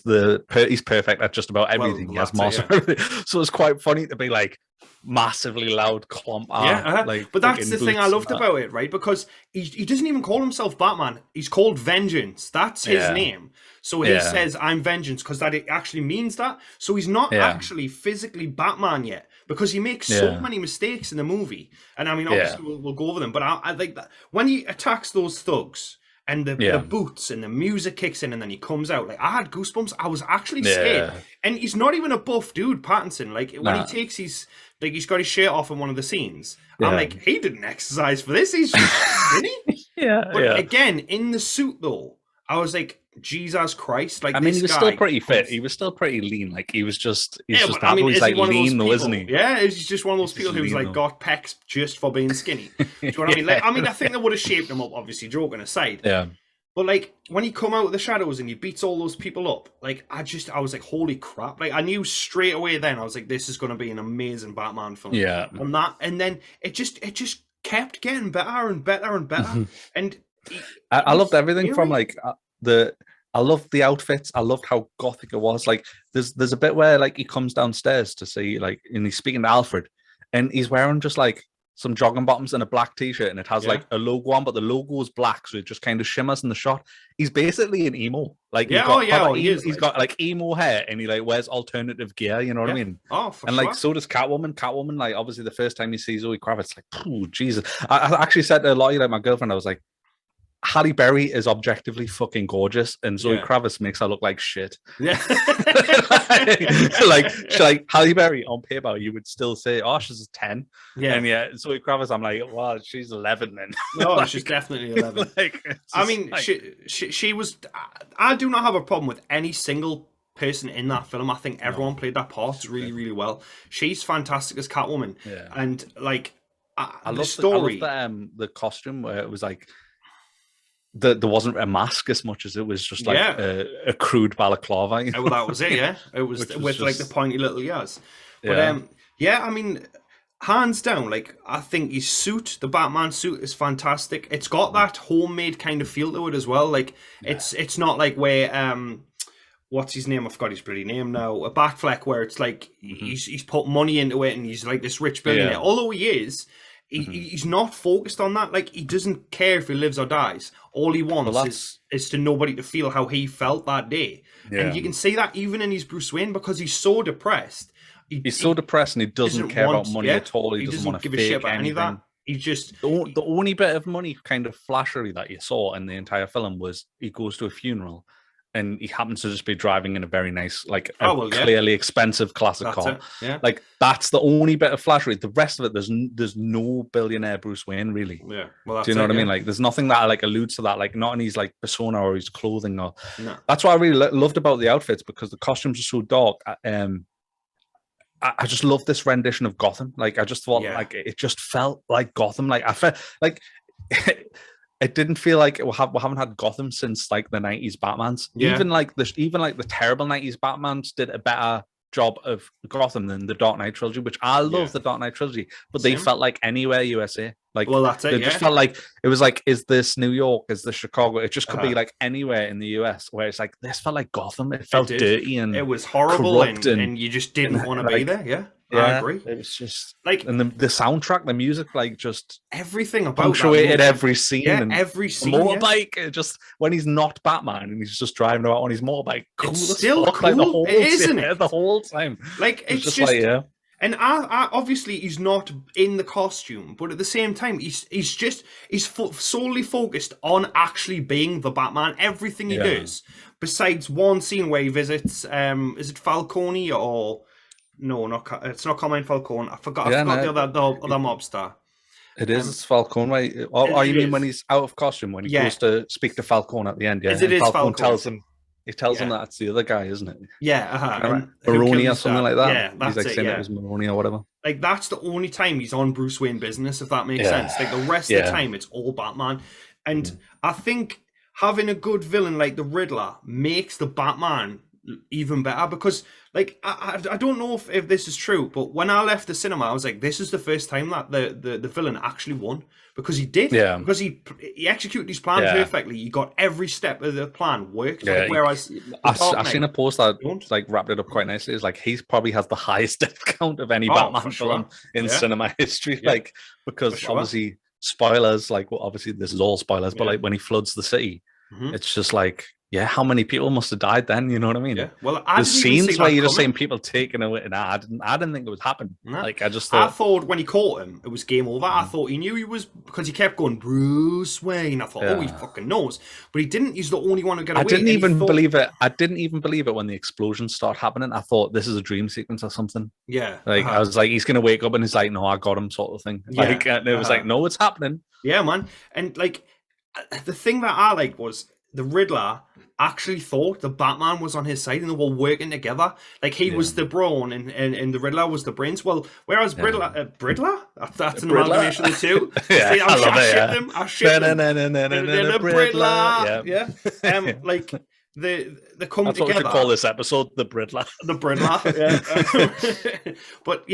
perfect at just about everything. Well, he has master everything. So it's quite funny to be like massively loud clump like, but that's the thing I loved about it, right? Because he doesn't even call himself Batman. He's called Vengeance. That's his name. So he says I'm Vengeance because that it actually means that. So he's not actually physically Batman yet because he makes so many mistakes in the movie. And I mean, obviously we'll go over them, but I like that when he attacks those thugs and the boots and the music kicks in and then he comes out. Like I had goosebumps. I was actually scared. And he's not even a buff dude, Pattinson. Like when he takes his like he's got his shirt off in one of the scenes. I'm like, he didn't exercise for this. He's just did he? But again, in the suit though, I was like, Jesus Christ! Like I mean, he was still pretty fit. He was still pretty lean. Like he was just he's like lean though, isn't he? Yeah, he's just one of those people who's like got pecs just for being skinny. Do you know what I mean? Like, I mean, I think that would have shaped him up. Obviously, joking aside. Yeah. But like when he come out of the shadows and he beats all those people up, like I was like, holy crap! Like I knew straight away then. I was like, this is going to be an amazing Batman film. Yeah. On that, and then it just kept getting better and better and better. And I loved everything from like I loved the outfits. I loved how gothic it was. Like there's a bit where like he comes downstairs to see like and he's speaking to Alfred, and he's wearing just like some jogging bottoms and a black t-shirt, and it has like a logo on, but the logo is black, so it just kind of shimmers in the shot. He's basically an emo. Like he's got like emo hair, and he like wears alternative gear. You know what I mean? Oh, for and sure. like so does Catwoman. Catwoman, like obviously the first time you see Zoe Kravitz, like, oh Jesus! I actually said to Lottie, like my girlfriend, I was like, Halle Berry is objectively fucking gorgeous, and Zoe Kravitz makes her look like shit. Yeah. like Halle Berry on paper, you would still say, oh, she's a 10. Yeah. And Zoe Kravitz, I'm like, well, she's 11 then. No, like, she's definitely 11. I mean, she was. I do not have a problem with any single person in that film. I think everyone played that part really, really well. She's fantastic as Catwoman. Yeah. And like, I love the costume where it was like, there wasn't a mask as much as it was just like a crude balaclava. You know? Well, that was it, yeah. It was with just, like the pointy little ears. But I mean, hands down, like I think his suit, the Batman suit, is fantastic. It's got that homemade kind of feel to it as well. Like it's not like where what's his name? I forgot his bloody name now. A Batfleck, where it's like he's put money into it and he's like this rich billionaire. Although he is. He's not focused on that. Like, he doesn't care if he lives or dies. All he wants is to nobody to feel how he felt that day. Yeah. And you can see that even in his Bruce Wayne, because he's so depressed. He's so depressed and he doesn't care about money at all. He doesn't want to give a shit about any of that. He's just... The only bit of money kind of flashery that you saw in the entire film was he goes to a funeral and he happens to just be driving in a very nice, like, clearly expensive classic car. Yeah. Like, that's the only bit of flashery. The rest of it, there's no billionaire Bruce Wayne, really. Yeah. Well, that's Do you know what I mean? Like, there's nothing that, like, alludes to that, like, not in his, like, persona or his clothing. Or That's what I really loved about the outfits, because the costumes are so dark. I just love this rendition of Gotham. Like, I just thought, like, it just felt like Gotham. Like, I felt, like... It didn't feel like we haven't had Gotham since like the 90s Batmans. Yeah. Even like the terrible 90s Batmans did a better job of Gotham than the Dark Knight trilogy, which I love the Dark Knight trilogy, but they felt like anywhere USA. Like, well, that's it. They just felt like it was like, is this New York? Is this Chicago? It just could be like anywhere in the US, where it's like this felt like Gotham. It felt dirty and it was horrible, and you just didn't want to be there. Yeah. I agree. It was just like, and the soundtrack, the music, like just everything about punctuated every scene. Yeah, and every scene. Motorbike, just when he's not Batman and he's just driving about on his motorbike. Cool, it's still cool, like isn't it? The whole time. Like it's just like, and I obviously he's not in the costume, but at the same time he's solely focused on actually being the Batman. Everything he does, besides one scene where he visits, is it Falcone or? No, it's not Carmine Falcone. I forgot the other mob star. It is it's Falcone, right? Oh, you mean when he's out of costume, when he goes to speak to Falcone at the end? Yeah, Falcone tells him. He tells him that it's the other guy, isn't it? Yeah, Maroni or something like that. Yeah, that's he's like saying it was Maroni or whatever. Like that's the only time he's on Bruce Wayne business, if that makes sense. Like the rest of the time, it's all Batman. And I think having a good villain like the Riddler makes the Batman even better, because like I don't know if this is true, but when I left the cinema I was like, this is the first time that the villain actually won, because he did, because he executed his plan perfectly. He got every step of the plan worked, whereas I've seen a post that like wrapped it up quite nicely. It's like he probably has the highest death count of any Batman film in cinema history, like because obviously spoilers, like obviously this is all spoilers, but like when he floods the city, it's just like, how many people must have died then? You know what I mean? Yeah. Well, the scenes where you're just saying people taking away, I didn't think it would happen. No. Like I thought when he caught him, it was game over. I thought he knew he was, because he kept going Bruce Wayne. I thought, he fucking knows, but he didn't. He's the only one who got away. I didn't even believe it. I didn't even believe it when the explosions start happening. I thought this is a dream sequence or something. Yeah. Like I was like, he's gonna wake up and he's like, no, I got him, sort of thing. Like and it was like, no, it's happening. Yeah, man. And like the thing that I liked was the Riddler actually thought the Batman was on his side and they were working together. Like he was the brawn and the Riddler was the brains. Well, whereas Riddler? That's an amalgamation of the two. I ship them. The Riddler. Yeah. Like they come That's together. What we should call this episode, the Riddler. The Riddler. Yeah. But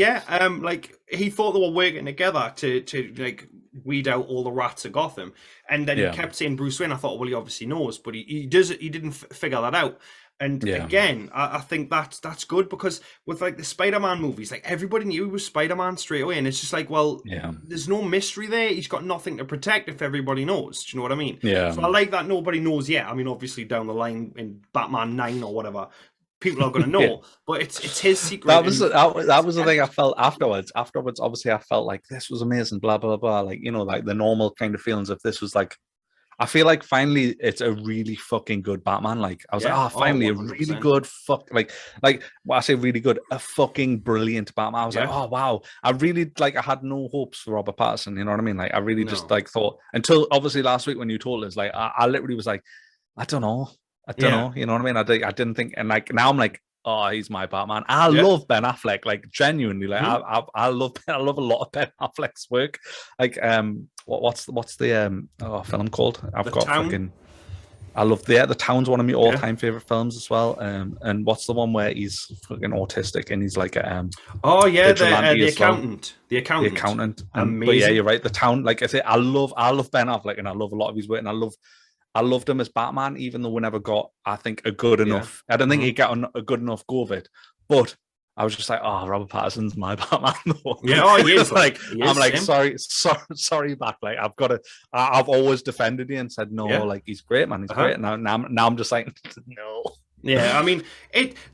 like he thought they were working together to like weed out all the rats of Gotham, and then he kept saying Bruce Wayne. I thought, well, he obviously knows, but he didn't figure that out. And again, I think that's good, because with like the Spider-Man movies, like everybody knew he was Spider-Man straight away, and it's just like, well, there's no mystery there. He's got nothing to protect if everybody knows. Do you know what I mean? Yeah. So I like that nobody knows yet. I mean, obviously down the line in Batman 9 or whatever, people are going to know, but it's his secret. That was the thing I felt afterwards. Afterwards, obviously, I felt like this was amazing, blah blah blah. Like, you know, like the normal kind of feelings of this was like, I feel like finally it's a really fucking good Batman. Like, I was like, oh, finally a really good like well, I say really good, a fucking brilliant Batman. I was like, oh wow, I really like. I had no hopes for Robert Pattinson. You know what I mean? Like, I really just like thought, until obviously last week when you told us, like, I literally was like, I don't know. You know what I mean? I didn't think, and like now I'm like, oh, he's my Batman. I love Ben Affleck, like genuinely. Like I love a lot of Ben Affleck's work. Like what's the film called? I love The Town's one of my all-time favorite films as well. And what's the one where he's fucking autistic and he's like the accountant. The accountant. Amazing. But yeah, you're right. The Town, like I say, I love Ben Affleck, and I love a lot of his work, and I loved him as Batman, even though we never got, I think, a good enough. I don't think he got a good enough go of it. But I was just like, oh, Robert Pattinson's my Batman. Yeah, he is. I'm like, sorry, back. Like, I've always defended you and said no. Like, he's great, man. He's great. Now I'm just like, no. Yeah, I mean,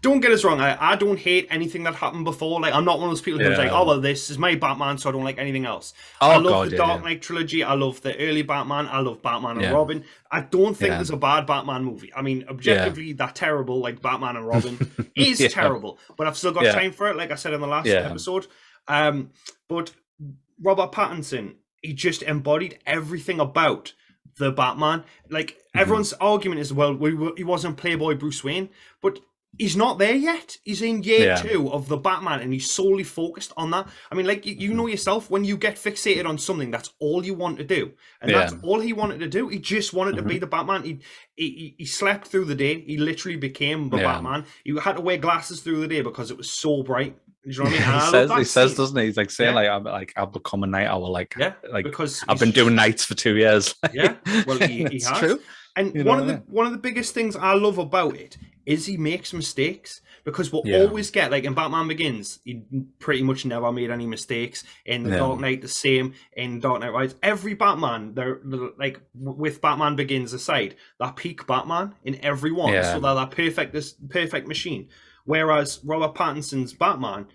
don't get us wrong. I don't hate anything that happened before. Like, I'm not one of those people who's like, oh, well, this is my Batman, so I don't like anything else. I love the Dark Knight trilogy. I love the early Batman. I love Batman and Robin. I don't think there's a bad Batman movie. I mean, objectively, they're terrible, like Batman and Robin is terrible. But I've still got time for it, like I said in the last episode. But Robert Pattinson, he just embodied everything about the Batman. Like, everyone's argument is, well, he wasn't Playboy Bruce Wayne, but he's not there yet. He's in year 2 of the Batman, and he's solely focused on that. I mean, like, you know yourself, when you get fixated on something, that's all you want to do, and that's all he wanted to do. He just wanted to be the Batman. He slept through the day. He literally became the Batman. He had to wear glasses through the day because it was so bright. You know what I mean? He says, doesn't he? He's like saying, I've become a night owl. Like, because I've been doing nights for 2 years. Well, he has. True. And one of the biggest things I love about it is he makes mistakes, because we'll always get, like in Batman Begins, he pretty much never made any mistakes. In the Dark Knight, the same. In Dark Knight Rises, every Batman, they're like, with Batman Begins aside, that peak Batman in every one, so they're that perfect machine. Whereas Robert Pattinson's Batman,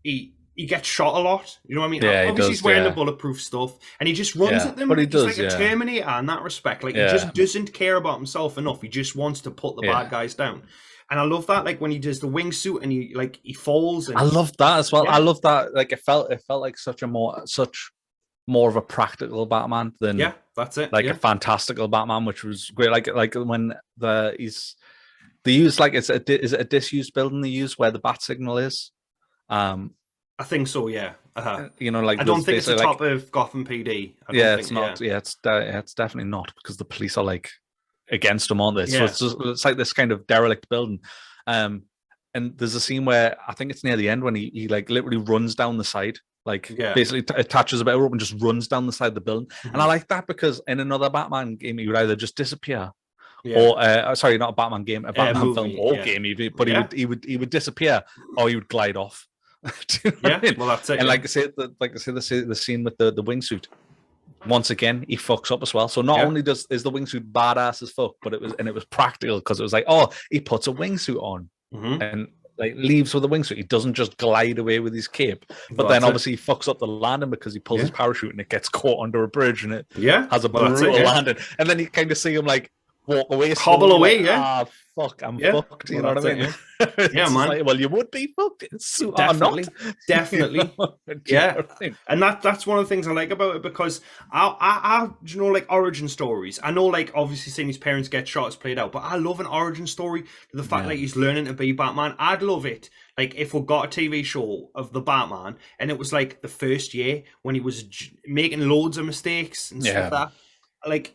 he gets shot a lot. You know what I mean? Obviously, he's wearing the bulletproof stuff, and he just runs at them. But he's like a Terminator in that respect. Like, he just doesn't care about himself enough. He just wants to put the bad guys down. And I love that. Like, when he does the wingsuit and he falls. And, I love that as well. I love that. Like, it felt like such more of a practical Batman than that's it. Like a fantastical Batman, which was great. Like when they use, like, is it a disused building they use where the bat signal is? I think so, yeah. You know, like, I don't think it's the top of Gotham PD. It's not. Yeah, it's definitely not, because the police are like against them on this. So it's like this kind of derelict building. And there's a scene where I think it's near the end when he like literally runs down the side, like basically attaches a bit of rope and just runs down the side of the building. And I like that, because in another Batman game, he would either just disappear. Or sorry, not a Batman game, a Batman film or game, but he would disappear, or he would glide off. You know I mean? Well, that's it. And like I say, the scene with the wingsuit. Once again, he fucks up as well. So not only is the wingsuit badass as fuck, but it was practical, because it was like, oh, he puts a wingsuit on and like leaves with a wingsuit. He doesn't just glide away with his cape. But then obviously he fucks up the landing, because he pulls his parachute and it gets caught under a bridge, and it has a brutal landing. And then you kind of see him like walk away, hobble away, fuck, I'm fucked. You know what I mean? Man. Like, well, you would be fucked. Definitely. You know And that's one of the things I like about it, because I you know, like, origin stories. I know, like, obviously seeing his parents get shot is played out, but I love an origin story. The fact that he's learning to be Batman, I'd love it. Like, if we got a TV show of the Batman, and it was like the first year when he was making loads of mistakes and stuff like that. Like,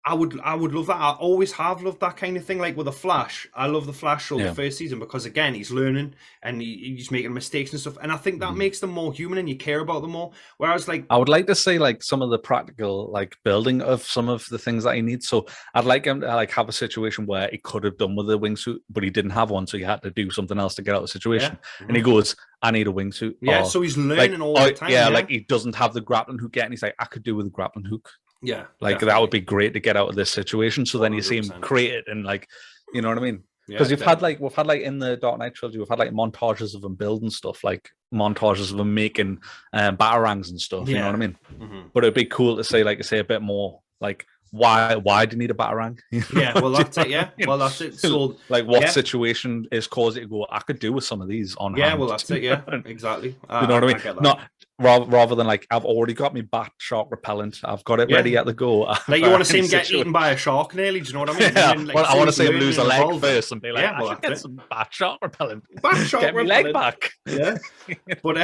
I would love that. I always have loved that kind of thing. Like with the Flash, I love the Flash show the first season because again he's learning and he's making mistakes and stuff, and I think that makes them more human and you care about them more. Whereas like I would like to see like some of the practical like building of some of the things that he needs. So I'd like him to like have a situation where he could have done with a wingsuit, but he didn't have one, so he had to do something else to get out of the situation. Yeah. And he goes, "I need a wingsuit." Yeah, so he's learning all the time. Yeah, like he doesn't have the grappling hook yet, and he's like, "I could do with a grappling hook." Yeah, like definitely. That would be great to get out of this situation. So 100%. Then you see him create it and like, you know what I mean? Because we've had like in the Dark Knight trilogy, we've had like montages of him building stuff, like montages of him making batarangs and stuff. You know what I mean? But it'd be cool to say like a bit more like why do you need a batarang? Yeah, well that's it. Yeah, well that's it. So like what situation is causing it to go? I could do with some of these on. Yeah, hand. Well that's it. Yeah, exactly. You know what I mean? Not rather than like I've already got my bat shark repellent. I've got it ready at the go. Like you want to see him get eaten by a shark nearly? Do you know what I mean? Yeah. Then, like, well, I want to see him lose a leg first and be like, I should get it. some bat shark repellent. Bat shark get my leg back. Yeah, but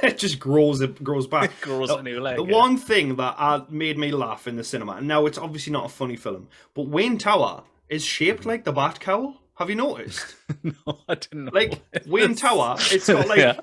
it just grows back. It grows a new leg. The one thing that made me laugh in the cinema, and now it's obviously not a funny film, but Wayne Tower is shaped like the bat cowl. Have you noticed? No, I didn't know. Like Wayne Tower, it's got like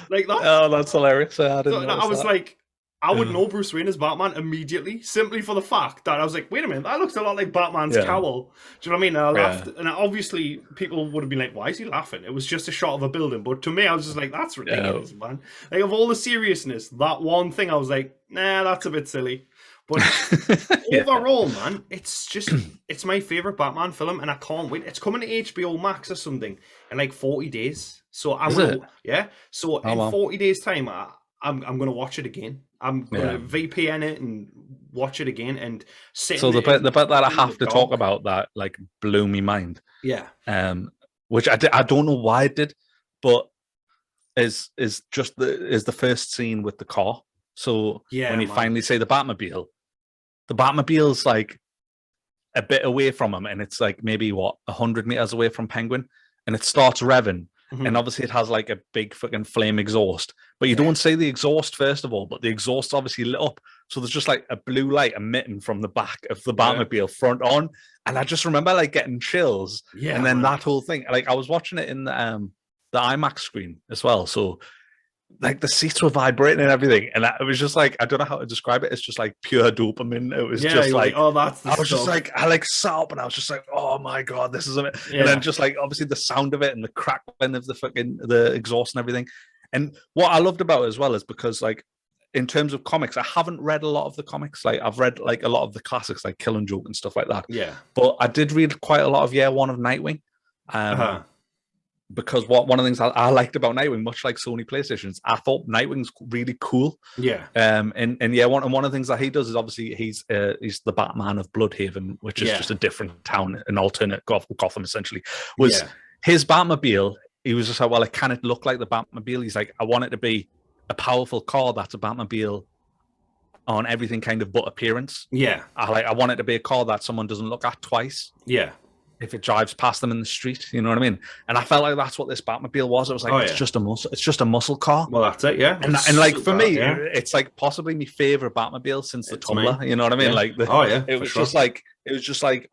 like that. Oh, that's hilarious. I was like, I would know Bruce Wayne as Batman immediately, simply for the fact that I was like, wait a minute, that looks a lot like Batman's cowl. Do you know what I mean? And I laughed, and obviously people would have been like, why is he laughing? It was just a shot of a building, but to me, I was just like, that's ridiculous, man. Like of all the seriousness, that one thing, I was like, nah, that's a bit silly. But overall, man, it's my favorite Batman film, and I can't wait. It's coming to HBO Max or something in like 40 days. So I'm So in 40 days' time, I'm gonna watch it again. I'm gonna VPN it and watch it again and sit. So the bit that I have to talk about that like blew me mind. Yeah. Which I don't know why it did, but is the first scene with the car. So when you finally say the Batmobile's like a bit away from him, and it's like maybe 100 meters away from Penguin, and it starts revving, and obviously it has like a big fucking flame exhaust, but you don't see the exhaust first of all, but the exhaust's obviously lit up, so there's just like a blue light emitting from the back of the Batmobile front on, and I just remember like getting chills, and then that whole thing, like I was watching it in the IMAX screen as well, so like the seats were vibrating and everything, and it was just like, I don't know how to describe it. It's just like pure dopamine. It was just like, oh, that's the I was stuff. just like, I like sat up and I was just like, oh my god, this is it. And then just like obviously the sound of it and the crackling of the exhaust and everything. And what I loved about it as well is because like in terms of comics, I haven't read a lot of the comics. Like I've read like a lot of the classics, like Killing Joke and stuff like that. Yeah, but I did read quite a lot of Year One of Nightwing. Because one of the things I liked about Nightwing, much like Sony PlayStations, I thought Nightwing's really cool. Yeah. One of the things that he does is obviously he's the Batman of Bloodhaven, which is just a different town, an alternate Gotham essentially. His Batmobile, he was just like, well, can it look like the Batmobile? He's like, I want it to be a powerful car that's a Batmobile on everything kind of but appearance. Yeah. I want it to be a car that someone doesn't look at twice. Yeah. If it drives past them in the street, you know what I mean? And I felt like that's what this Batmobile was. It was like, it's just a muscle car. Well, that's it, yeah. And like for me, it's like possibly my favorite Batmobile since the Tumbler. You know what I mean? Yeah. Like, it was just like,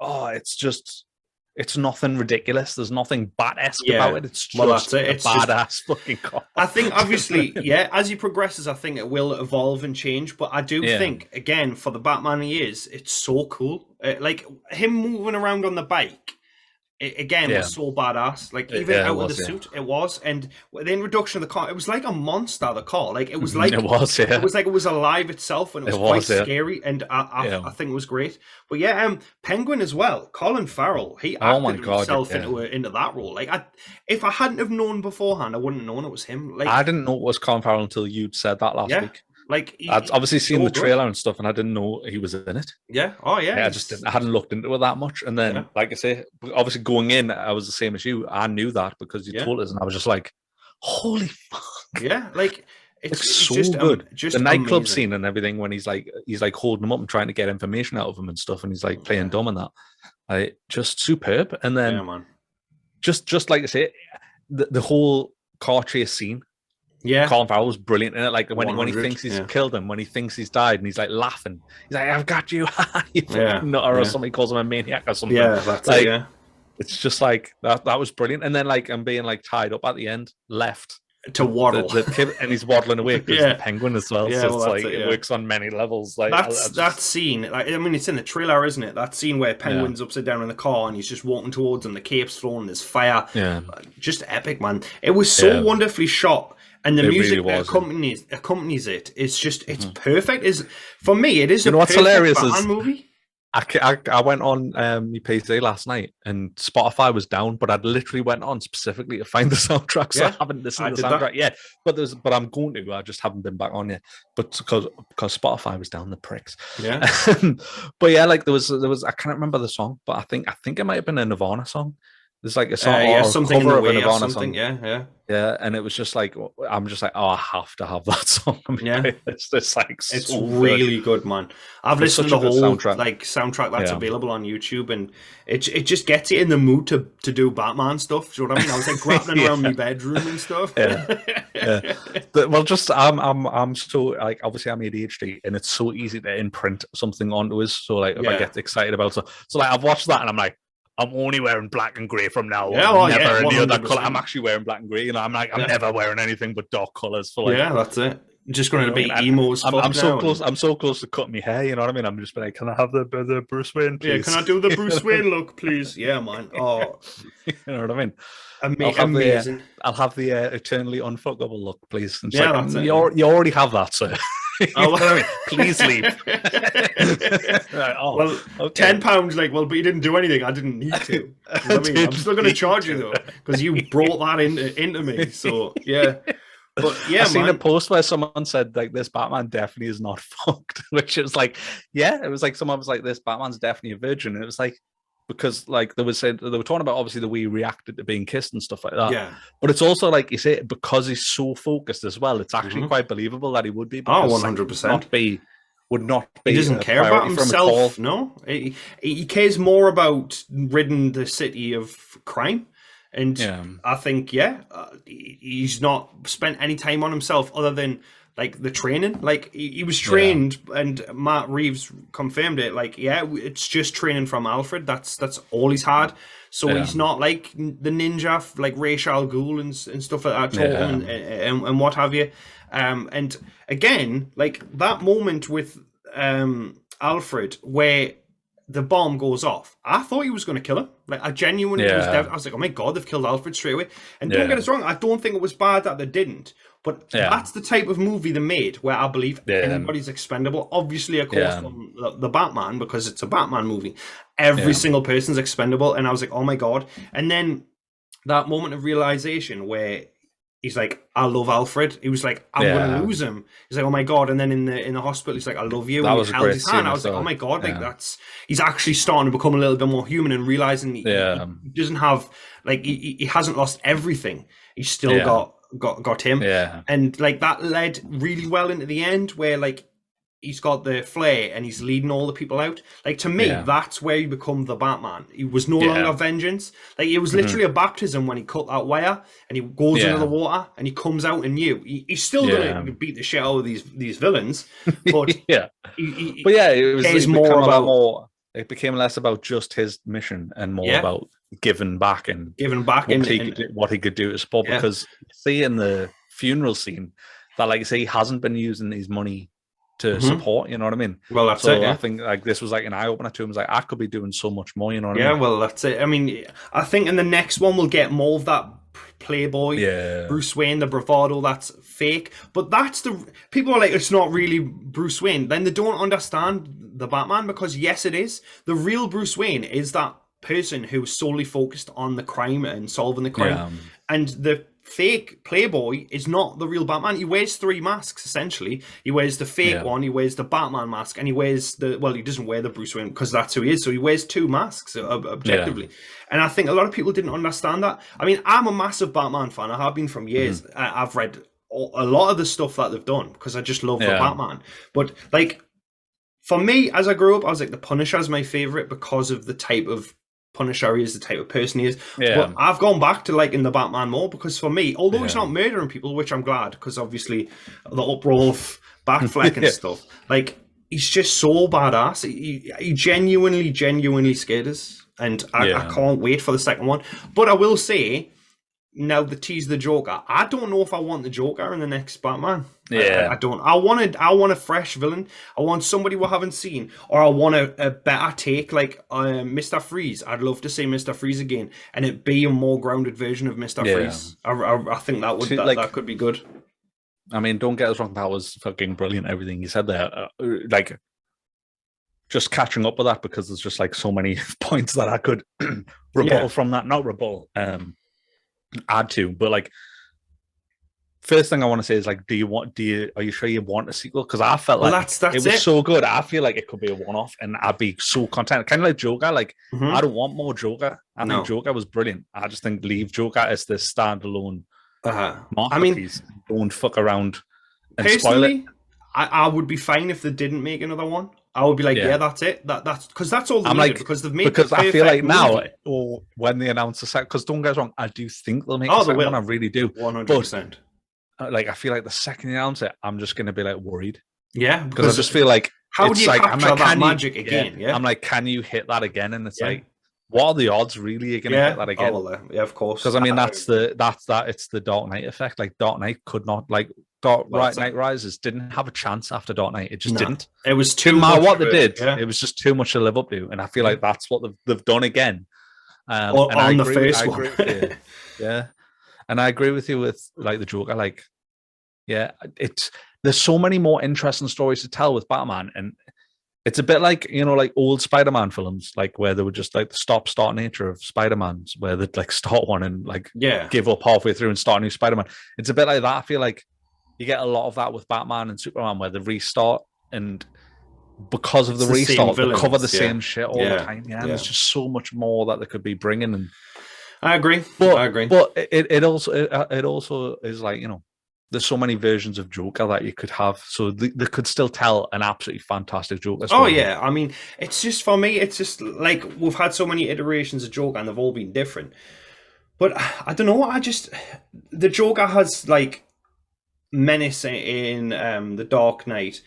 it's nothing ridiculous. There's nothing Bat-esque about it. It's just a badass fucking car. I think obviously, as he progresses, I think it will evolve and change. But I do think, again, for the Batman he is, it's so cool. Like him moving around on the bike, was so badass. Like even out of the suit, it was. And the introduction of the car, it was like a monster. The car, like it was like it was like it was alive itself, and it was quite scary. And I think it was great. But Penguin as well. Colin Farrell, he acted himself into that role. Like if I hadn't have known beforehand, I wouldn't have known it was him. Like I didn't know it was Colin Farrell until you'd said that last week. Like I'd obviously seen the trailer and stuff, and I didn't know he was in it. Yeah. Oh yeah. I hadn't looked into it that much, and then, like I say, obviously going in, I was the same as you. I knew that because you told us, and I was just like, "Holy fuck!" Yeah, like it's so just good. Just the nightclub scene and everything when he's like holding him up and trying to get information out of him and stuff, and he's like playing dumb and that. Just superb. And then, just like I say, the whole car chase scene. Yeah. Colin Farrell's brilliant in it. Like when he thinks he's yeah. killed him, when he thinks he's died, and he's like laughing. He's like, "I've got you, you fucking nutter," or somebody calls him a maniac or something. Yeah, that's like, it. Yeah. It's just like that was brilliant. And then like I'm being like tied up at the end, left to waddle, the kid, and he's waddling away because the penguin as well. So it's like it works on many levels. Like that scene, like I mean, it's in the trailer, isn't it? That scene where Penguin's upside down in the car and he's just walking towards him, the cape's flowing, there's fire. Yeah, just epic, man. It was so wonderfully shot. And the music really that accompanies it is just, it's perfect. For me, it is a what's perfect hilarious Batman movie. I went on my PC last night and Spotify was down, but I'd literally went on specifically to find the soundtrack. So I haven't listened to the soundtrack yet. But I'm going to. I just haven't been back on yet. But because Spotify was down, the pricks. Yeah. But yeah, like there was I can't remember the song, but I think it might have been a Nirvana song. There's like a song or something cover in the of a way Nirvana or something. song. Yeah, and it was just like I'm just like, oh, I have to have that song. I mean, it's just like it's really good, man. I've listened to the whole soundtrack that's available on YouTube, and it just gets you in the mood to do Batman stuff. Do you know what I mean? I was like grappling around my bedroom and stuff. Well, just I'm so like obviously I'm ADHD, and it's so easy to imprint something onto us. So like if I get excited about so like I've watched that and I'm like, I'm only wearing black and grey from now on. Never any other colour. I'm actually wearing black and grey. You know, I'm like, I'm never wearing anything but dark colours for like. Yeah, that's it. Just going to be emo as fuck. I'm so close. I'm so close to cutting my hair. You know what I mean? I'm just like, can I have the Bruce Wayne, please? Yeah, can I do the Bruce Wayne look, please? Yeah, man. Oh, you know what I mean? Amazing. I'll have the eternally unfuckable look, please. And yeah, like, that's it. You already have that, sir. Please leave. Well, okay. £10. Like, well, but you didn't do anything. I didn't need to. You know what I mean? I'm still going to charge you though because you brought that into me. So yeah. But yeah, I seen a post where someone said like this Batman definitely is not fucked, which is like, it was like someone was like, this Batman's definitely a virgin, and it was like, because like they were talking about obviously the way he reacted to being kissed and stuff like that. Yeah. But it's also like you say, because he's so focused as well, it's actually quite believable that he would be. Because, 100%. Would not be. He doesn't care about himself. No, he cares more about ridding the city of crime. And I think, he's not spent any time on himself other than like the training. Like he was trained, and Matt Reeves confirmed it. Like, it's just training from Alfred. That's all he's had. So he's not like the ninja, like Ra's al Ghul and stuff like that, and what have you. And again, like that moment with Alfred where the bomb goes off, I thought he was going to kill him. Like, I genuinely was. I was like, oh my god, they've killed Alfred straight away. And don't get us wrong, I don't think it was bad that they didn't. But that's the type of movie they made where I believe anybody's expendable. Obviously, of course, from the Batman, because it's a Batman movie, every single person's expendable. And I was like, oh my god. And then that moment of realization where he's like, I love Alfred. He was like, I'm going to lose him. He's like, oh my god. And then in the hospital, he's like, I love you. That and was he held his hand. I was like, oh my god, like he's actually starting to become a little bit more human and realizing he doesn't have, like, he hasn't lost everything. He's still got him. Yeah. And like that led really well into the end where like he's got the flare and he's leading all the people out. Like, to me, that's where you become the Batman. He was no longer vengeance. Like, it was literally a baptism when he cut that wire and he goes into the water and he comes out anew. He's still going to beat the shit out of these villains, but it became less about just his mission and more about giving back and what he could do to support. Because see in the funeral scene that, like I say, he hasn't been using his money to support, you know what I mean? Well, that's it. I think like this was like an eye opener to him. It's like, I could be doing so much more, you know what I mean? Yeah, well, that's it. I mean, I think in the next one we'll get more of that playboy Bruce Wayne, the bravado that's fake. But that's people are like, it's not really Bruce Wayne. Then they don't understand the Batman, because yes, it is. The real Bruce Wayne is that person who's solely focused on the crime and solving the crime. And the fake playboy is not the real Batman. He wears 3 masks, essentially. He wears the fake one, he wears the Batman mask, and he wears he doesn't wear the Bruce Wayne because that's who he is, so he wears 2 masks, objectively. And I think a lot of people didn't understand that. I mean, I'm a massive Batman fan. I have been from years. I've read a lot of the stuff that they've done because I just love the Batman. But, like, for me, as I grew up, I was like, the Punisher is my favourite because of the type of Punisher is, the type of person he is. Yeah. But I've gone back to liking the Batman more because for me, although he's not murdering people, which I'm glad, because obviously the uproar of Batfleck and stuff, like, he's just so badass. He genuinely scared us. And I can't wait for the second one. But I will say, now the tease the Joker, I don't know if I want the Joker in the next Batman. I don't. I want a fresh villain. I want somebody we haven't seen, or I want a better take, like Mr. Freeze. I'd love to see Mr. Freeze again, and it be a more grounded version of Mr. Freeze. I think that would that could be good. I mean, don't get us wrong, that was fucking brilliant. Everything you said there, like, just catching up with that, because there's just like so many points that I could rebuttal from that. Not rebuttal. Add to, but like, first thing I want to say is like, are you sure you want a sequel? Because I felt like it was so good. I feel like it could be a one-off, and I'd be so content. Kind of like Joker. Like, I don't want more Joker. I think Joker was brilliant. I just think leave Joker as this standalone masterpiece. I mean, don't fuck around and spoil it. I would be fine if they didn't make another one. I would be like, that's it. That's because that's all they needed, because they've made. Because I feel like now, or when they announce the second, because don't get us wrong, I do think they'll make a second one. I really do. 100%. Like, I feel like the second they announce it, I'm just going to be like worried. Yeah, because I just feel like, how do you capture that magic again? Yeah, I'm like, can you hit that again? And it's like, what are the odds really you're going to hit that again? Yeah, of course. Because I mean, it's the Dark Knight effect. Like, Dark Knight could not, like, Dark Knight Rises didn't have a chance after Dark Knight. It just didn't. It was too much. What they did, it was just too much to live up to, and I feel like that's what they've done again. On the first one, and I agree with you with like the Joker. Like, there's so many more interesting stories to tell with Batman, and it's a bit like, you know, like old Spider-Man films, like where they were just like the stop-start nature of Spider-Man's, where they'd like start one and like give up halfway through and start a new Spider-Man. It's a bit like that. I feel like you get a lot of that with Batman and Superman, where they restart, and because of the restart, they cover the same shit all the time. And there's just so much more that they could be bringing. And I agree. But it also is like, you know, there's so many versions of Joker that you could have, so they could still tell an absolutely fantastic Joker story. Oh yeah, I mean, it's just, for me, it's just like, we've had so many iterations of Joker and they've all been different. But I don't know, the Joker has like menace in the Dark Knight,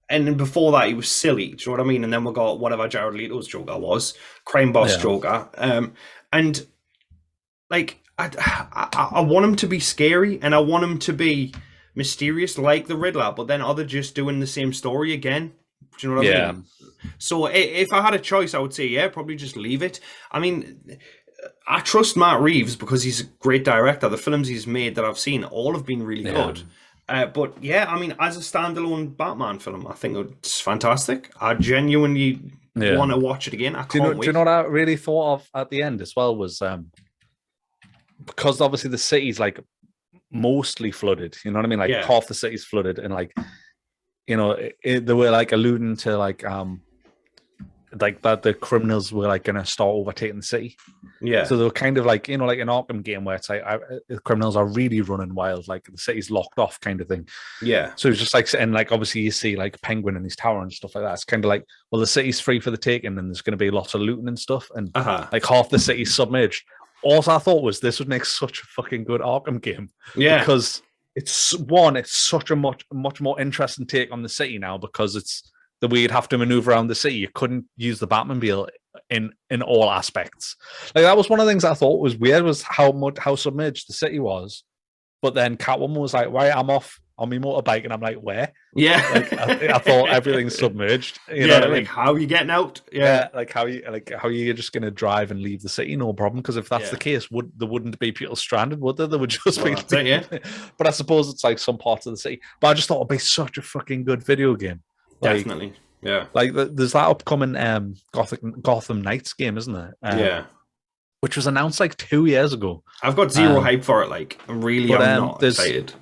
and then before that he was silly. Do you know what I mean? And then we got whatever Jared Leto's Joker was, crime boss Joker, and like, I want him to be scary, and I want him to be mysterious like the Riddler, but then are they just doing the same story again? Do you know what I mean? So if I had a choice, I would say, probably just leave it. I mean, I trust Matt Reeves because he's a great director. The films he's made that I've seen, all have been really good. But I mean, as a standalone Batman film, I think it's fantastic. I genuinely want to watch it again. I can't wait. Do you know what I really thought of at the end as well was... because obviously the city's like mostly flooded, you know what I mean? Like half the city's flooded, and like, you know, they were like alluding to like that the criminals were like going to start overtaking the city. Yeah. So they were kind of like, you know, like an Arkham game where it's like the criminals are really running wild, like the city's locked off kind of thing. Yeah. So it's just like, and like obviously you see like Penguin in his tower and stuff like that. It's kind of like, well, the city's free for the taking, and there's going to be lots of looting and stuff, and like half the city's submerged. All I thought was this would make such a fucking good Arkham game. Yeah. Because it's such a much more interesting take on the city now, because it's the way you'd have to maneuver around the city. You couldn't use the Batmobile in all aspects. Like, that was one of the things I thought was weird, was how submerged the city was. But then Catwoman was like, right, I'm off on my motorbike, and I'm like, where? Yeah. Like, I thought everything's submerged. You know what I mean? Like, how are you getting out? Yeah. Like how are you just going to drive and leave the city? No problem. Because if that's the case, there wouldn't be people stranded, would there? There would just be. But I suppose it's like some parts of the city. But I just thought it'd be such a fucking good video game. Like, definitely. Yeah. Like there's that upcoming Gotham Knights game, isn't there? Which was announced like 2 years ago. I've got zero hype for it. Like, really, I'm not excited.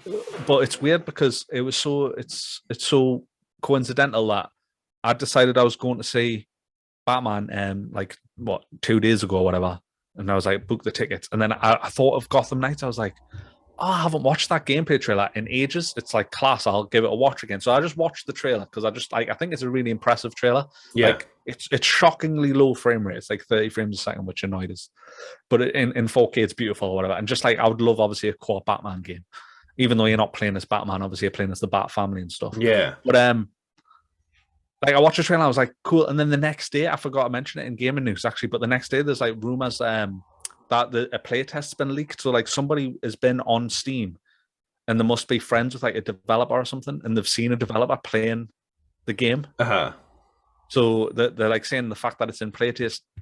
But it's weird because it's so coincidental that I decided I was going to see Batman like 2 days ago or whatever, and I was like, book the tickets, and then I thought of Gotham Knights. I was like, oh, I haven't watched that gameplay trailer in ages. It's like class. I'll give it a watch again. So I just watched the trailer because I just like I think it's a really impressive trailer. Yeah. Like it's shockingly low frame rate. It's like 30 frames a second, which annoyed us. But in 4K, it's beautiful or whatever. And just like I would love obviously a co-op Batman game, even though you're not playing as Batman. Obviously, you're playing as the Bat family and stuff. Yeah. But like I watched the trailer, I was like, cool. And then the next day, I forgot to mention it in gaming news actually. But the next day, there's like rumors that a playtest's been leaked. So like somebody has been on Steam, and they must be friends with like a developer or something, and they've seen a developer playing the game. So they're like saying the fact that it's in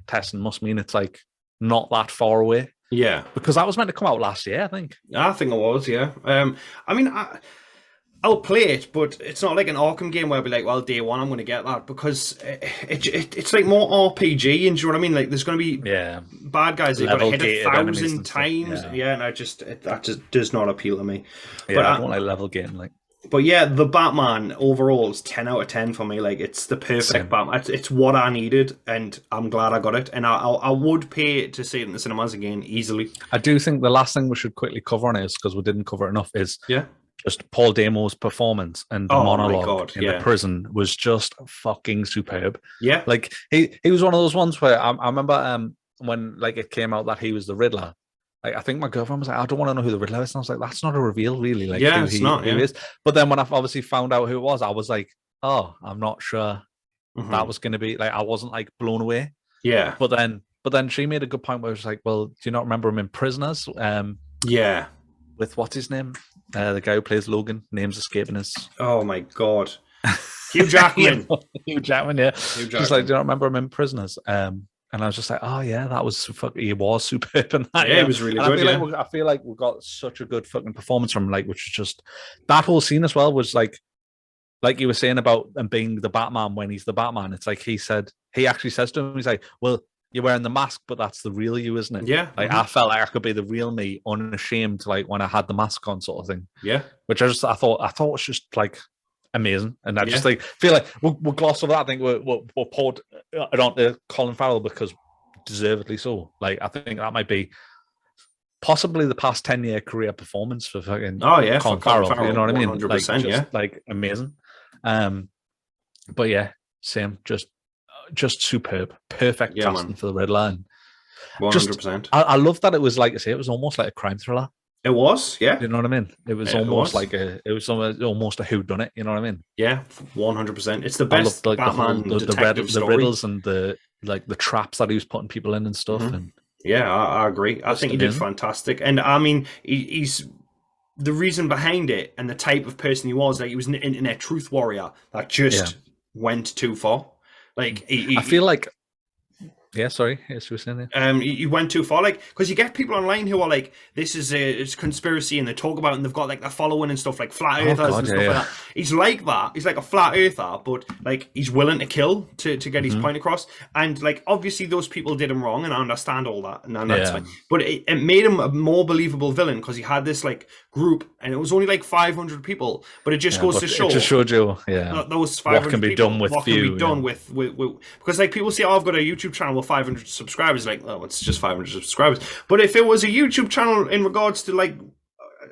testing must mean it's like not that far away. Yeah, because that was meant to come out last year, I think. I think it was. Yeah. I mean, I'll play it, but it's not like an Arkham game where I'll be like, well, day one I'm going to get that, because it's like more RPG, and do you know what I mean? Like there's going to be bad guys that you've got to hit 1,000 times. Yeah, and that just does not appeal to me. Yeah, but I don't like level game. Like, but yeah, the Batman overall is 10 out of 10 for me. Like it's the perfect Batman. It's what I needed, and I'm glad I got it. And I would pay to see it in the cinemas again easily. I do think the last thing we should quickly cover on it is, because we didn't cover enough, is just Paul Damo's performance and the monologue in the prison was just fucking superb. Yeah, like he was one of those ones where I remember when like it came out that he was the Riddler. Like I think my girlfriend was like, I don't want to know who the Riddler is, and I was like, that's not a reveal, really. Like, who he is. But then when I obviously found out who it was, I was like, oh, I'm not sure that was going to be like. I wasn't like blown away. Yeah, but then she made a good point where it was like, well, do you not remember him in Prisoners? Yeah. With what's his name? The guy who plays Logan. Name's escaping us. Oh my god, Hugh Jackman. Hugh Jackman, yeah. Just like, do you not remember him in Prisoners? And I was just like, oh yeah, that was he was superb in that. Yeah, it was really good. I feel like we got such a good fucking performance from him, like, which is just that whole scene as well was like you were saying about him being the Batman when he's the Batman. It's like he actually says to him, he's like, well, you're wearing the mask, but that's the real you, isn't it? Yeah. Like I felt like I could be the real me, unashamed, like when I had the mask on, sort of thing. Yeah. Which I thought was just like amazing, and I just like feel like we'll gloss over that. I think we'll poured it on to Colin Farrell because deservedly so. Like I think that might be possibly the past 10-year career performance for fucking Colin Farrell. You know what I mean? Like amazing. But yeah, same. Just superb, perfect casting for the Riddler. 100%. I love that it was like I say, it was almost like a crime thriller. It was, yeah. You know what I mean? It was almost like it was almost a whodunit. You know what I mean? Yeah, 100%. It's the best Batman the riddles and the traps that he was putting people in and stuff. And yeah, I agree. I think he did fantastic. And I mean, he's the reason behind it and the type of person he was. Like he was an internet truth warrior that just went too far. Like I feel like. Yeah, sorry. Yes, you were saying that. You went too far, like, because you get people online who are like, "This is it's conspiracy," and they talk about it, and they've got like a following and stuff, like flat earthers and stuff like that. He's like that. He's like a flat earther, but like he's willing to kill to get his point across. And like obviously those people did him wrong, and I understand all that, and that's fine. But it made him a more believable villain because he had this like group, and it was only like 500 people, but it just goes to show. It just showed you, those 500 what can be people, done with what few, can be done with because like people say, "Oh, I've got a YouTube channel with 500 subscribers." Like, oh, it's just 500 subscribers. But if it was a YouTube channel in regards to like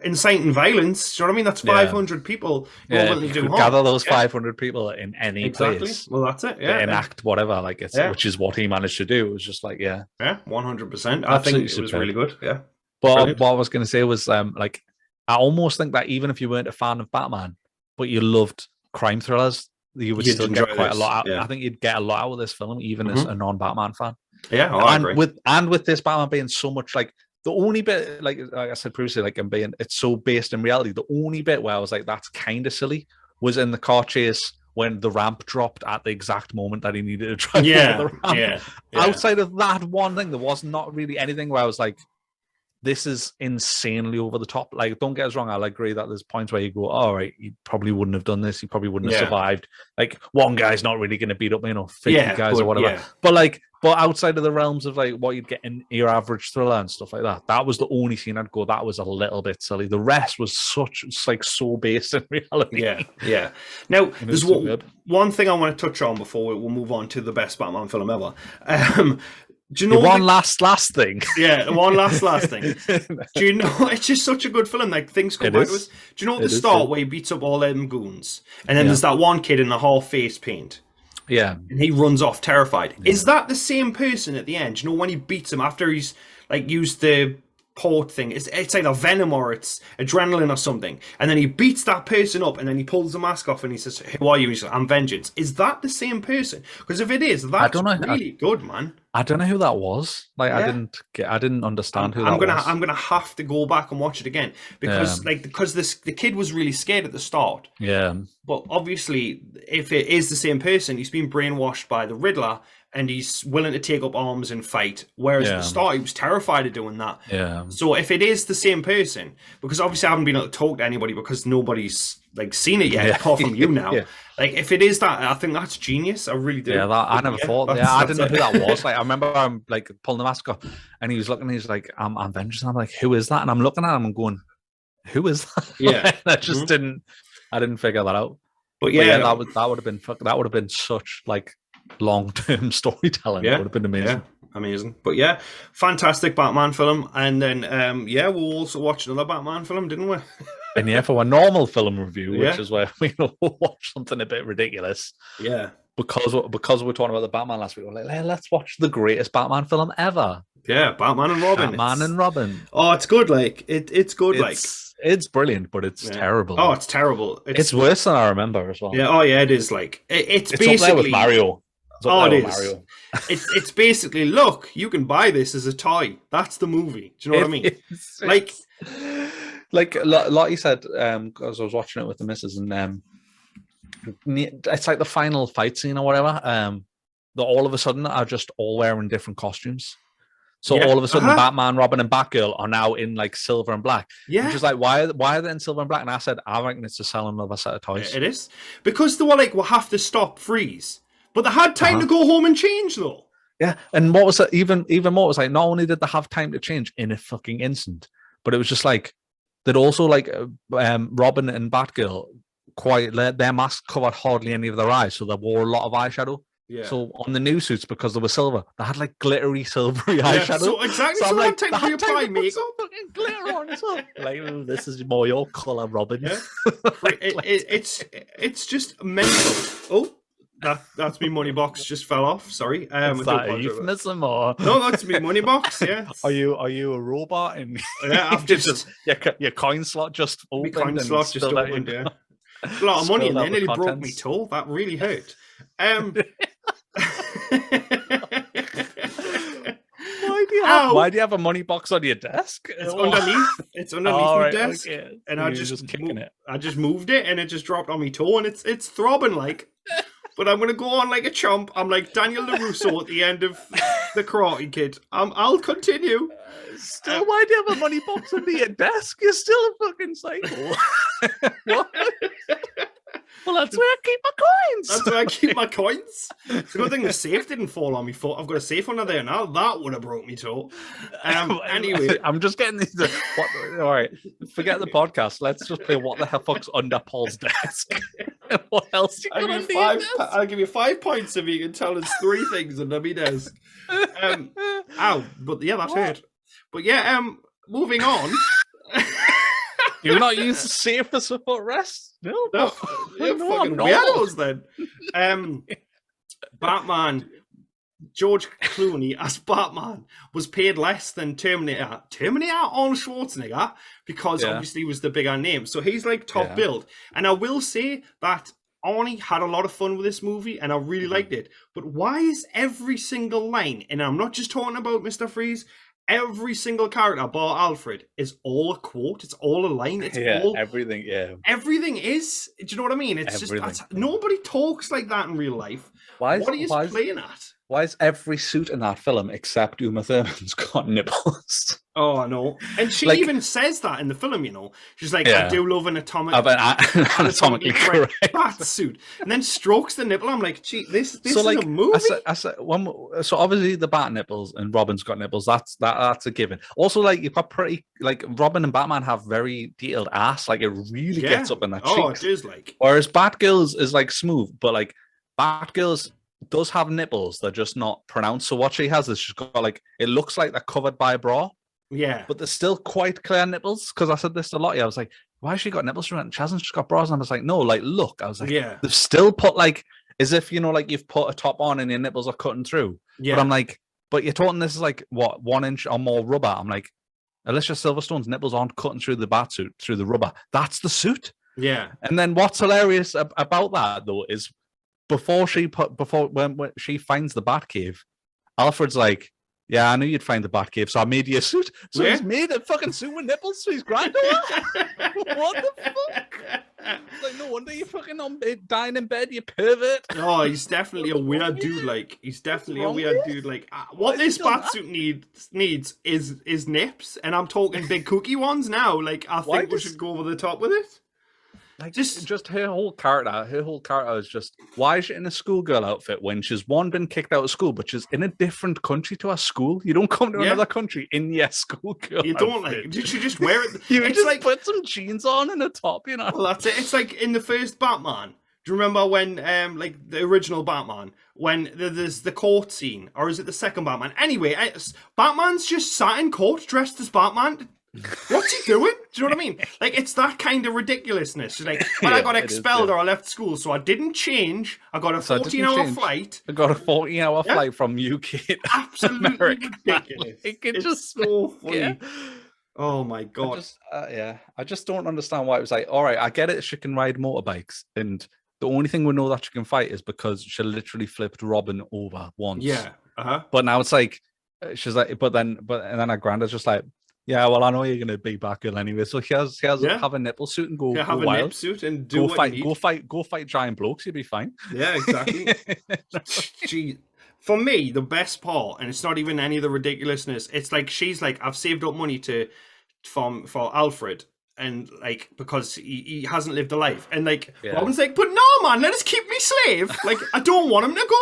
inciting violence, do you know what I mean? That's 500 people who are willing to do harm. Gather those 500 people in any place. Well, that's it. Yeah, enact whatever, like it's which is what he managed to do. It was just like 100%. I think it was really good. Yeah. But what I was going to say was like I almost think that even if you weren't a fan of Batman, but you loved crime thrillers, you'd still get quite a lot out. I think you'd get a lot out of this film, even as a non-Batman fan. Yeah, I agree. With this Batman being so much like the only bit, like I said previously, like it's so based in reality. The only bit where I was like, that's kind of silly, was in the car chase when the ramp dropped at the exact moment that he needed to drive over the ramp. Yeah. Outside of that one thing, there was not really anything where I was like, this is insanely over the top. Like, don't get us wrong, I'll agree that there's points where you go, all right, he probably wouldn't have done this. He probably wouldn't have survived. Like, one guy's not really going to beat up, 50 guys or whatever. Yeah. But outside of the realms of like what you'd get in your average thriller and stuff like that, that was the only scene I'd go, that was a little bit silly. The rest was so based in reality. Yeah. Now, there's one thing I want to touch on before we'll move on to the best Batman film ever. Do you know one last thing? Yeah, one last thing. Do you know, it's just such a good film. Like, things come back to us. Do you know at the start where he beats up all them goons? And then there's that one kid in the half face paint. Yeah. And he runs off terrified. Yeah. Is that the same person at the end? Do you know when he beats him after he's like used the port thing? It's either venom or it's adrenaline or something. And then he beats that person up and then he pulls the mask off and he says, "Who are you?" He's like, "I'm Vengeance." Is that the same person? Because if it is, that's really good, man. I don't know who that was. Like, yeah. I didn't understand who that was. I'm gonna have to go back and watch it again because the kid was really scared at the start. Yeah. But obviously, if it is the same person, he's been brainwashed by the Riddler and he's willing to take up arms and fight. Whereas at the start, he was terrified of doing that. Yeah. So if it is the same person, because obviously I haven't been able to talk to anybody because nobody's like seen it yet, apart from you now. Like, if it is that, I think that's genius. I really do. Yeah, I never thought. I didn't know who that was. Like, I remember I'm like pulling the mask off, and he was looking. He's like, "I'm Vengeance." And I'm like, "Who is that?" And I'm looking at him and going, "Who is that?" Yeah, I just didn't. I didn't figure that out. But that would have been such like long-term storytelling. It would have been amazing. Yeah. Amazing. But yeah, fantastic Batman film. And then we'll also watch another Batman film, didn't we? And for a normal film review, which is where we watch something a bit ridiculous. Yeah. Because we were talking about the Batman last week, we're like, let's watch the greatest Batman film ever. Yeah, Batman and Robin. Robin. Oh, it's good. Like it's good. It's brilliant, but it's terrible. Oh, it's terrible. It's worse than I remember as well. Yeah. Oh, yeah. It is. Like it's basically up there with Mario. It is. Mario. It's basically, look, you can buy this as a toy. That's the movie. Do you know what I mean? Like Lottie said, because I was watching it with the missus, and it's like the final fight scene or whatever. That all of a sudden are just all wearing different costumes. So all of a sudden, Batman, Robin, and Batgirl are now in like silver and black. Yeah, just like why are they in silver and black? And I said, I reckon it's to sell another set of toys. It is because they were like, we'll have to stop Freeze, but they had time to go home and change though. Yeah, and what was it? Even more, it was like not only did they have time to change in a fucking instant, but it was just like they'd also like Robin and Batgirl their masks covered hardly any of their eyes, so they wore a lot of eyeshadow. Yeah. So on the new suits, because they were silver, they had like glittery, silvery eyeshadow. So exactly. So like, they had time to reapply makeup. Fucking glitter on as well. Like, this is more your color, Robin. Yeah. It's just mental. Oh, that's me money box just fell off. Sorry. Is that a euphemism or no? That's me money box. Yeah. Are you a robot? And I've just your coin slot just opened. My coin slot just opened. Yeah. A lot of money in there. Nearly broke me toe. That really hurt. Why do you have a money box on your desk? It's underneath my desk, and I just kicking it. I just moved it, and it just dropped on my toe, and it's throbbing like. But I'm gonna go on like a chump. I'm like Daniel LaRusso at the end of the Karate Kid. I'll continue. Still, why do you have a money box under your desk? You're still a fucking psycho. What? Well, that's where I keep my coins. That's where I keep my coins. It's a good thing the safe didn't fall on me foot. I've got a safe under there now. That would have broke me toe. Anyway, I'm just getting these. All right, forget the podcast. Let's just play what the hell fuck's under Paul's desk. What else? I'll give you 5 points if you can tell us 3 things under my desk. But yeah, that's hurt. But yeah, moving on. You're not used to safe as a footrest? No, you're fucking weirdos then. Batman, George Clooney as Batman was paid less than Terminator Arnold Schwarzenegger because obviously he was the bigger name. So he's like top billed. And I will say that Arnie had a lot of fun with this movie and I really liked it. But why is every single line, and I'm not just talking about Mr. Freeze, every single character, bar Alfred, is all a quote. It's all a line. It's all everything. Yeah, everything is. Do you know what I mean? It's just nobody talks like that in real life. What are you playing at? Why is every suit in that film except Uma Thurman's got nipples? Oh, I know. And she even says that in the film, you know. She's like, I do love an anatomically correct bat suit. And then strokes the nipple. I'm like, gee, this is a movie? So obviously the bat nipples and Robin's got nipples. That's a given. Also, like, you've got pretty, like, Robin and Batman have very detailed ass. Like, it really gets up in that cheeks. Oh, it is like. Whereas Batgirl's is, like, smooth. But, like, Batgirl's does have nipples. They're just not pronounced. So what she has is she's got like, it looks like they're covered by a bra. Yeah. But they're still quite clear nipples. Because I said this a lot. I was like, why has she got nipples? She hasn't just got bras. And I was like, no, like, look. I was like, they've still put like, as if, like you've put a top on and your nipples are cutting through. Yeah. But I'm like, but you're talking this is like, what, 1 inch or more rubber? I'm like, Alicia Silverstone's nipples aren't cutting through the batsuit, through the rubber. That's the suit. Yeah. And then what's hilarious about that, though, is when she finds the Batcave, Alfred's like, yeah, I knew you'd find the Batcave, so I made you a suit. So he's made a fucking suit with nipples for his granddaughter? What the fuck? It's like, no wonder you're fucking dying in bed, you pervert. Oh, he's definitely a weird dude. Like, he's definitely a weird dude. Like, what this batsuit needs is nips, and I'm talking big cookie ones now. Like, I think we should go over the top with it. Like, just her whole character is just, why is she in a schoolgirl outfit when she's been kicked out of school, but she's in a different country to her school? You don't come to another country in your schoolgirl. You don't outfit. Like, you should just wear it. You just like put some jeans on and a top, you know. Well, that's it. It's like in the first Batman. Do you remember when, like the original Batman, when there's the court scene, or is it the second Batman? Anyway, Batman's just sat in court dressed as Batman. What's he doing? Do you know what I mean? Like, it's that kind of ridiculousness. Like, when I got expelled or I left school, so I didn't change. I got a 14-hour flight. I got a 14-hour flight from UK to absolutely America. Ridiculous. It's just so funny. Yeah. Oh my god. I just don't understand why it was like, all right, I get it, she can ride motorbikes, and the only thing we know that she can fight is because she literally flipped Robin over once. Yeah. But now it's like, she's like, and then her granddad's just like, yeah, well, I know you're gonna be Batgirl anyway, so he has have a nipple suit and go have go a wild. nip suit and go fight giant blokes. You'll be fine. Yeah, exactly. Gee, for me, the best part, and it's not even any of the ridiculousness. It's like she's like, I've saved up money for Alfred, and like because he hasn't lived a life, and like Robin's like, but no, man, let us keep me slave. Like, I don't want him to go.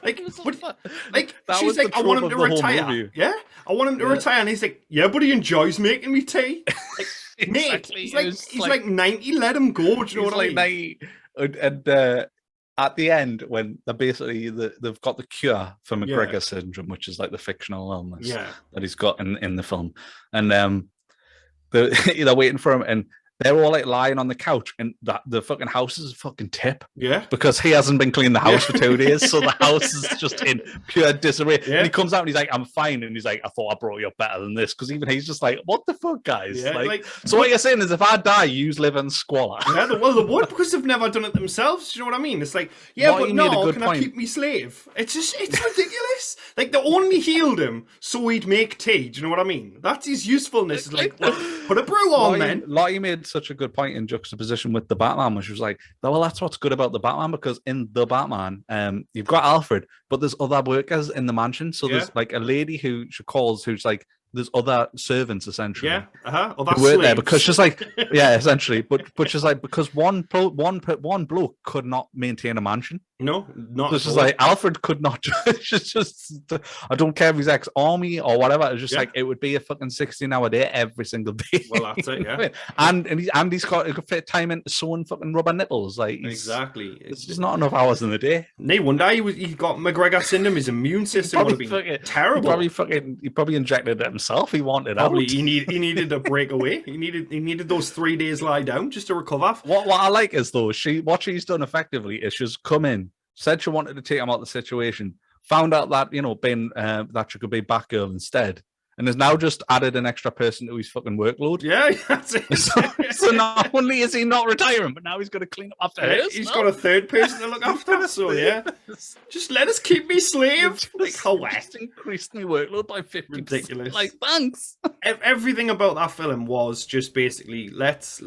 Like, she's like, I want him to retire. Yeah, I want him to retire, and he's like, yeah, but he enjoys making me tea. Like, exactly. Mate, he's like 90. Let him go. Do you know what I mean? 90, and at the end, when they've got the cure for McGregor syndrome, which is like the fictional illness that he's got in the film, and they're waiting for him, and they're all like lying on the couch, and the fucking house is a fucking tip. Yeah. Because he hasn't been cleaning the house for 2 days, so the house is just in pure disarray. Yeah. And he comes out and he's like, I'm fine. And he's like, I thought I brought you up better than this. Because even he's just like, what the fuck, guys? Yeah, so what you're saying is if I die, you live in squalor. Yeah, they would, because they've never done it themselves. Do you know what I mean? It's like, but no, can I keep me slave? It's ridiculous. Like, they only healed him so he'd make tea. Do you know what I mean? That's his usefulness. It's like, put a brew on, man. Lottie made such a good point in juxtaposition with the Batman, which was like, well, that's what's good about the Batman, because in the Batman, you've got Alfred, but there's other workers in the mansion. So there's like a lady who she calls, who's like, there's other servants essentially. Yeah, who work there because she's like, essentially, but she's like, because one bloke could not maintain a mansion. No, not. This is like Alfred could not. just I don't care if he's ex-army or whatever. It's just like it would be a fucking 16-hour day every single day. Well, that's it. Yeah, and he's got to fit time into sewing fucking rubber nipples. Like exactly, it's just not enough hours in the day. No wonder he got McGregor syndrome. His immune system would have been terrible. He probably injected it himself. He wanted probably out. He needed a breakaway. He needed those 3 days lie down just to recover. What I like is though what she's done effectively is she's come in, said she wanted to take him out of the situation, found out that that she could be Batgirl instead, and has now just added an extra person to his fucking workload. Yeah, that's it. So not only is he not retiring, but now he's got to clean up after her. He's got a third person to look after. So yeah, just let us keep me slave. Like how just increased my workload by 50%. Ridiculous. Like thanks. Everything about that film was just basically let's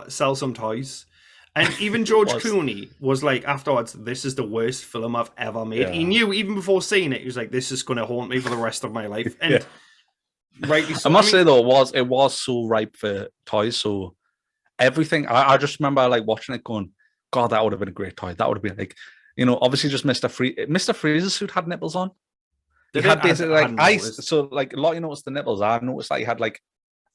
sell some toys. And even George Clooney was like afterwards, this is the worst film I've ever made. Yeah. He knew even before seeing it, he was like, this is going to haunt me for the rest of my life. And rightly so. I must say though, it was so ripe for toys. So everything, I just remember like watching it going, God, that would have been a great toy. That would have been like, obviously just Mr. Freeze's suit had nipples on. He had basically like ice. Noticed. So like a lot you noticed the nipples. I noticed that he had like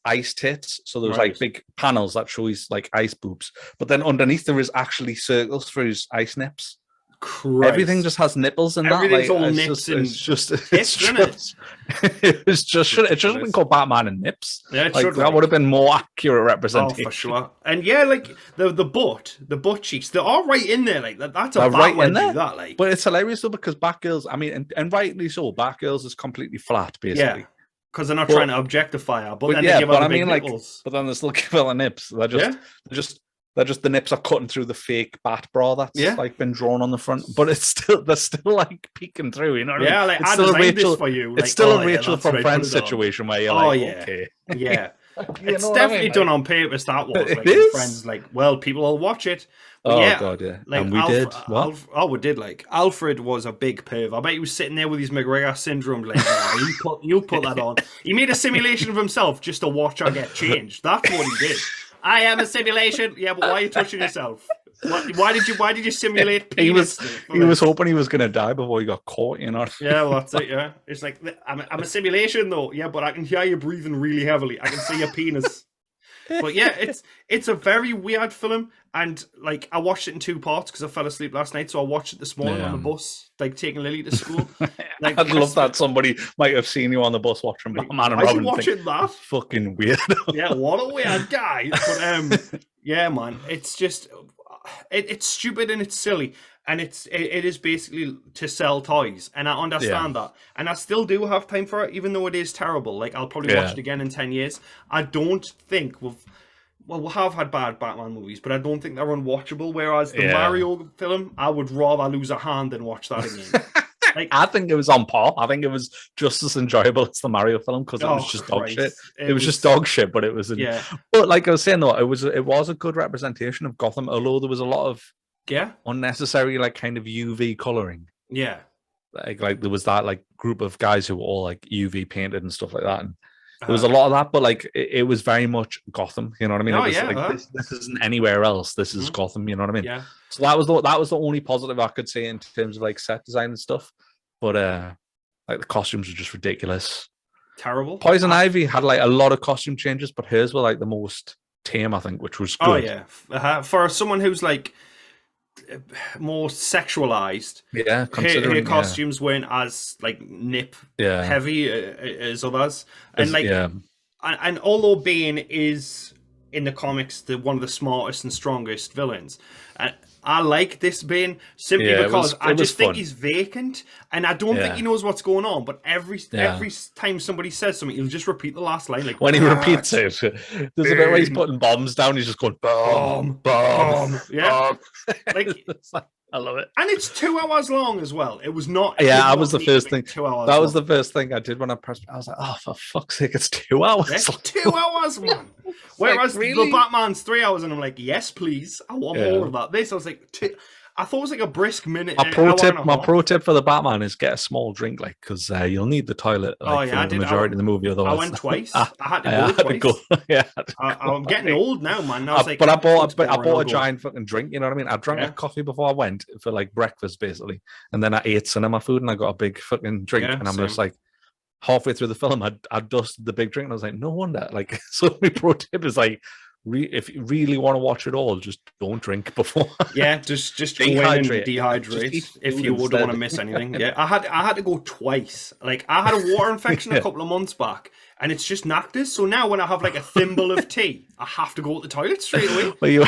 ice tits, so there's like big panels that show his like ice boobs, but then underneath there is actually circles for his ice nips. Christ. Everything just has nipples in that. Everything's like, all it's nips just, and it's just, it should have been called Batman and Nips. Yeah, it like, should, that would have been more accurate representation. Oh, for sure. And yeah, like the butt cheeks, they're all right in there. Like that's a right Batman in there. do that. Like, but it's hilarious though because Batgirls, I mean, and rightly so, Batgirls is completely flat basically. Yeah, because they're not trying to objectify her, but then yeah, they give her but the I big mean, nipples. but then they still give her the nips. They're just the nips are cutting through the fake bat bra that's like been drawn on the front, but they're still like peeking through. You know what I mean? Yeah, like it's I still designed this for you. It's like, still a Rachel from Friends situation where you're okay, yeah. It's definitely done on purpose. That was like Friends. Like, well, people will watch it. But God, yeah. Like, and we did. What? We did. Like, Alfred was a big perv. I bet he was sitting there with his McGregor syndrome. Like, you put that on. He made a simulation of himself just to watch her get changed. That's what he did. I am a simulation. Yeah, but why are you touching yourself? Why did you simulate penis? He was hoping he was going to die before he got caught, you know? Yeah, well, that's it, yeah. It's like, I'm a simulation, though. Yeah, but I can hear you breathing really heavily. I can see your penis. But yeah, it's a very weird film. And, like, I watched it in 2 parts because I fell asleep last night. So I watched it this morning on the bus, like, taking Lily to school. Like, I'd love that somebody might have seen you on the bus watching Batman and Robin. Why are you watching that? Fucking weird. Yeah, what a weird guy. But, yeah, man, it's just... It's stupid and it's silly, and it is basically to sell toys, and I understand that, and I still do have time for it, even though it is terrible. Like, I'll probably watch it again in 10 years. I don't think we have had bad Batman movies, but I don't think they're unwatchable. Whereas the Mario film, I would rather lose a hand than watch that again. Like, I think it was on par. I think it was just as enjoyable as the Mario film because it was just dog shit. It was just dog shit, but it was. But like I was saying though, it was a good representation of Gotham, although there was a lot of unnecessary like kind of UV coloring. Yeah, like there was that like group of guys who were all like UV painted and stuff like that, and there was a lot of that. But like it was very much Gotham. You know what I mean? This isn't anywhere else. This is Gotham. You know what I mean? Yeah. So that was the only positive I could say in terms of like set design and stuff. But like the costumes were just ridiculous. Terrible. Poison Ivy had like a lot of costume changes, but hers were like the most tame, I think, which was good. Oh yeah, for someone who's like more sexualized, her costumes weren't as like nip heavy as others, and and although Bane is in the comics one of the smartest and strongest villains, I like this Bane simply because I just think he's vacant, and I don't think he knows what's going on. But every time somebody says something, he'll just repeat the last line. Like when he repeats it, there's a bit where he's putting bombs down. He's just going bomb. Yeah, like I love it. And it's 2 hours long as well. It was not. Yeah, that was the first thing. 2 hours. That was the first thing I did when I pressed. I was like, oh, for fuck's sake, it's 2 hours. Yeah, 2 hours, man. Whereas the Batman's 3 hours, and I'm like, yes, please, I want more of that. This, I was like, I thought it was like a brisk minute. My pro tip for the Batman is get a small drink, like, because you'll need the toilet for the majority of the movie. Otherwise, I went twice. I had to go twice. I'm getting old now, man. I bought a giant fucking drink. You know what I mean? I drank a coffee before I went for like breakfast, basically, and then I ate cinema food, and I got a big fucking drink, and I'm just like. Halfway through the film, I dusted the big drink, and I was like, no wonder. Like, so my pro tip is like, if you really want to watch it all, just don't drink before. Yeah, just go in and dehydrate if you wouldn't want to miss anything. Yeah, I had to go twice. Like, I had a water infection a couple of months back, and it's just knocked us. So now when I have like a thimble of tea, I have to go to the toilet straight away. Well,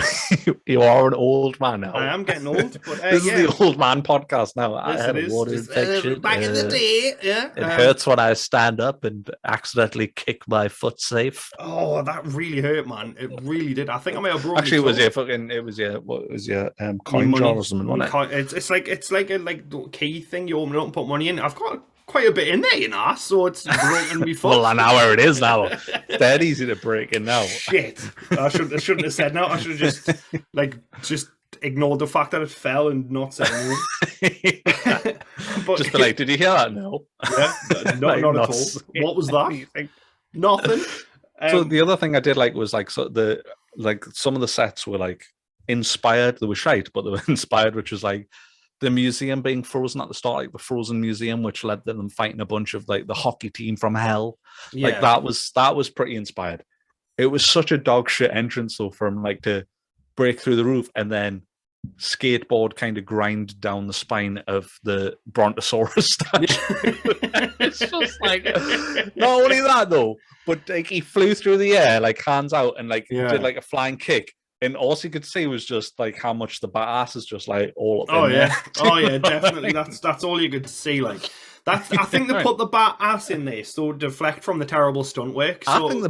you are an old man now. I am getting old. But, this is the old man podcast now. I had a water infection. Back in the day, it hurts when I stand up and accidentally kick my foot safe. Oh, that really hurt, man. It really did. I think I may have broken. Actually, it was your coin jar or something, wasn't it? It's like a key thing. You open it up and put money in. I've got quite a bit in there, you know, so it's broken me foot. Well, I know where it is now. It's dead easy to break in now. Shit. I shouldn't have said no. I should have just ignored the fact that it fell and not said anything. But just be like, did you hear that? No. Yeah, not at all. What was that? Nothing. So the other thing I did like was like some of the sets were like inspired. They were shite, but they were inspired, which was like the museum being frozen at the start, like the frozen museum, which led to them fighting a bunch of like the hockey team from hell. Yeah. Like that was pretty inspired. It was such a dog shit entrance though, from like to break through the roof and then skateboard kind of grind down the spine of the Brontosaurus statue. It's just like, not only that though, but like he flew through the air, like hands out, and like did like a flying kick. And all you could see was just like how much the badass is just like all up in there. Oh yeah, definitely. That's all you could see. Like that's. I think they put the badass in there so deflect from the terrible stunt work. So... I think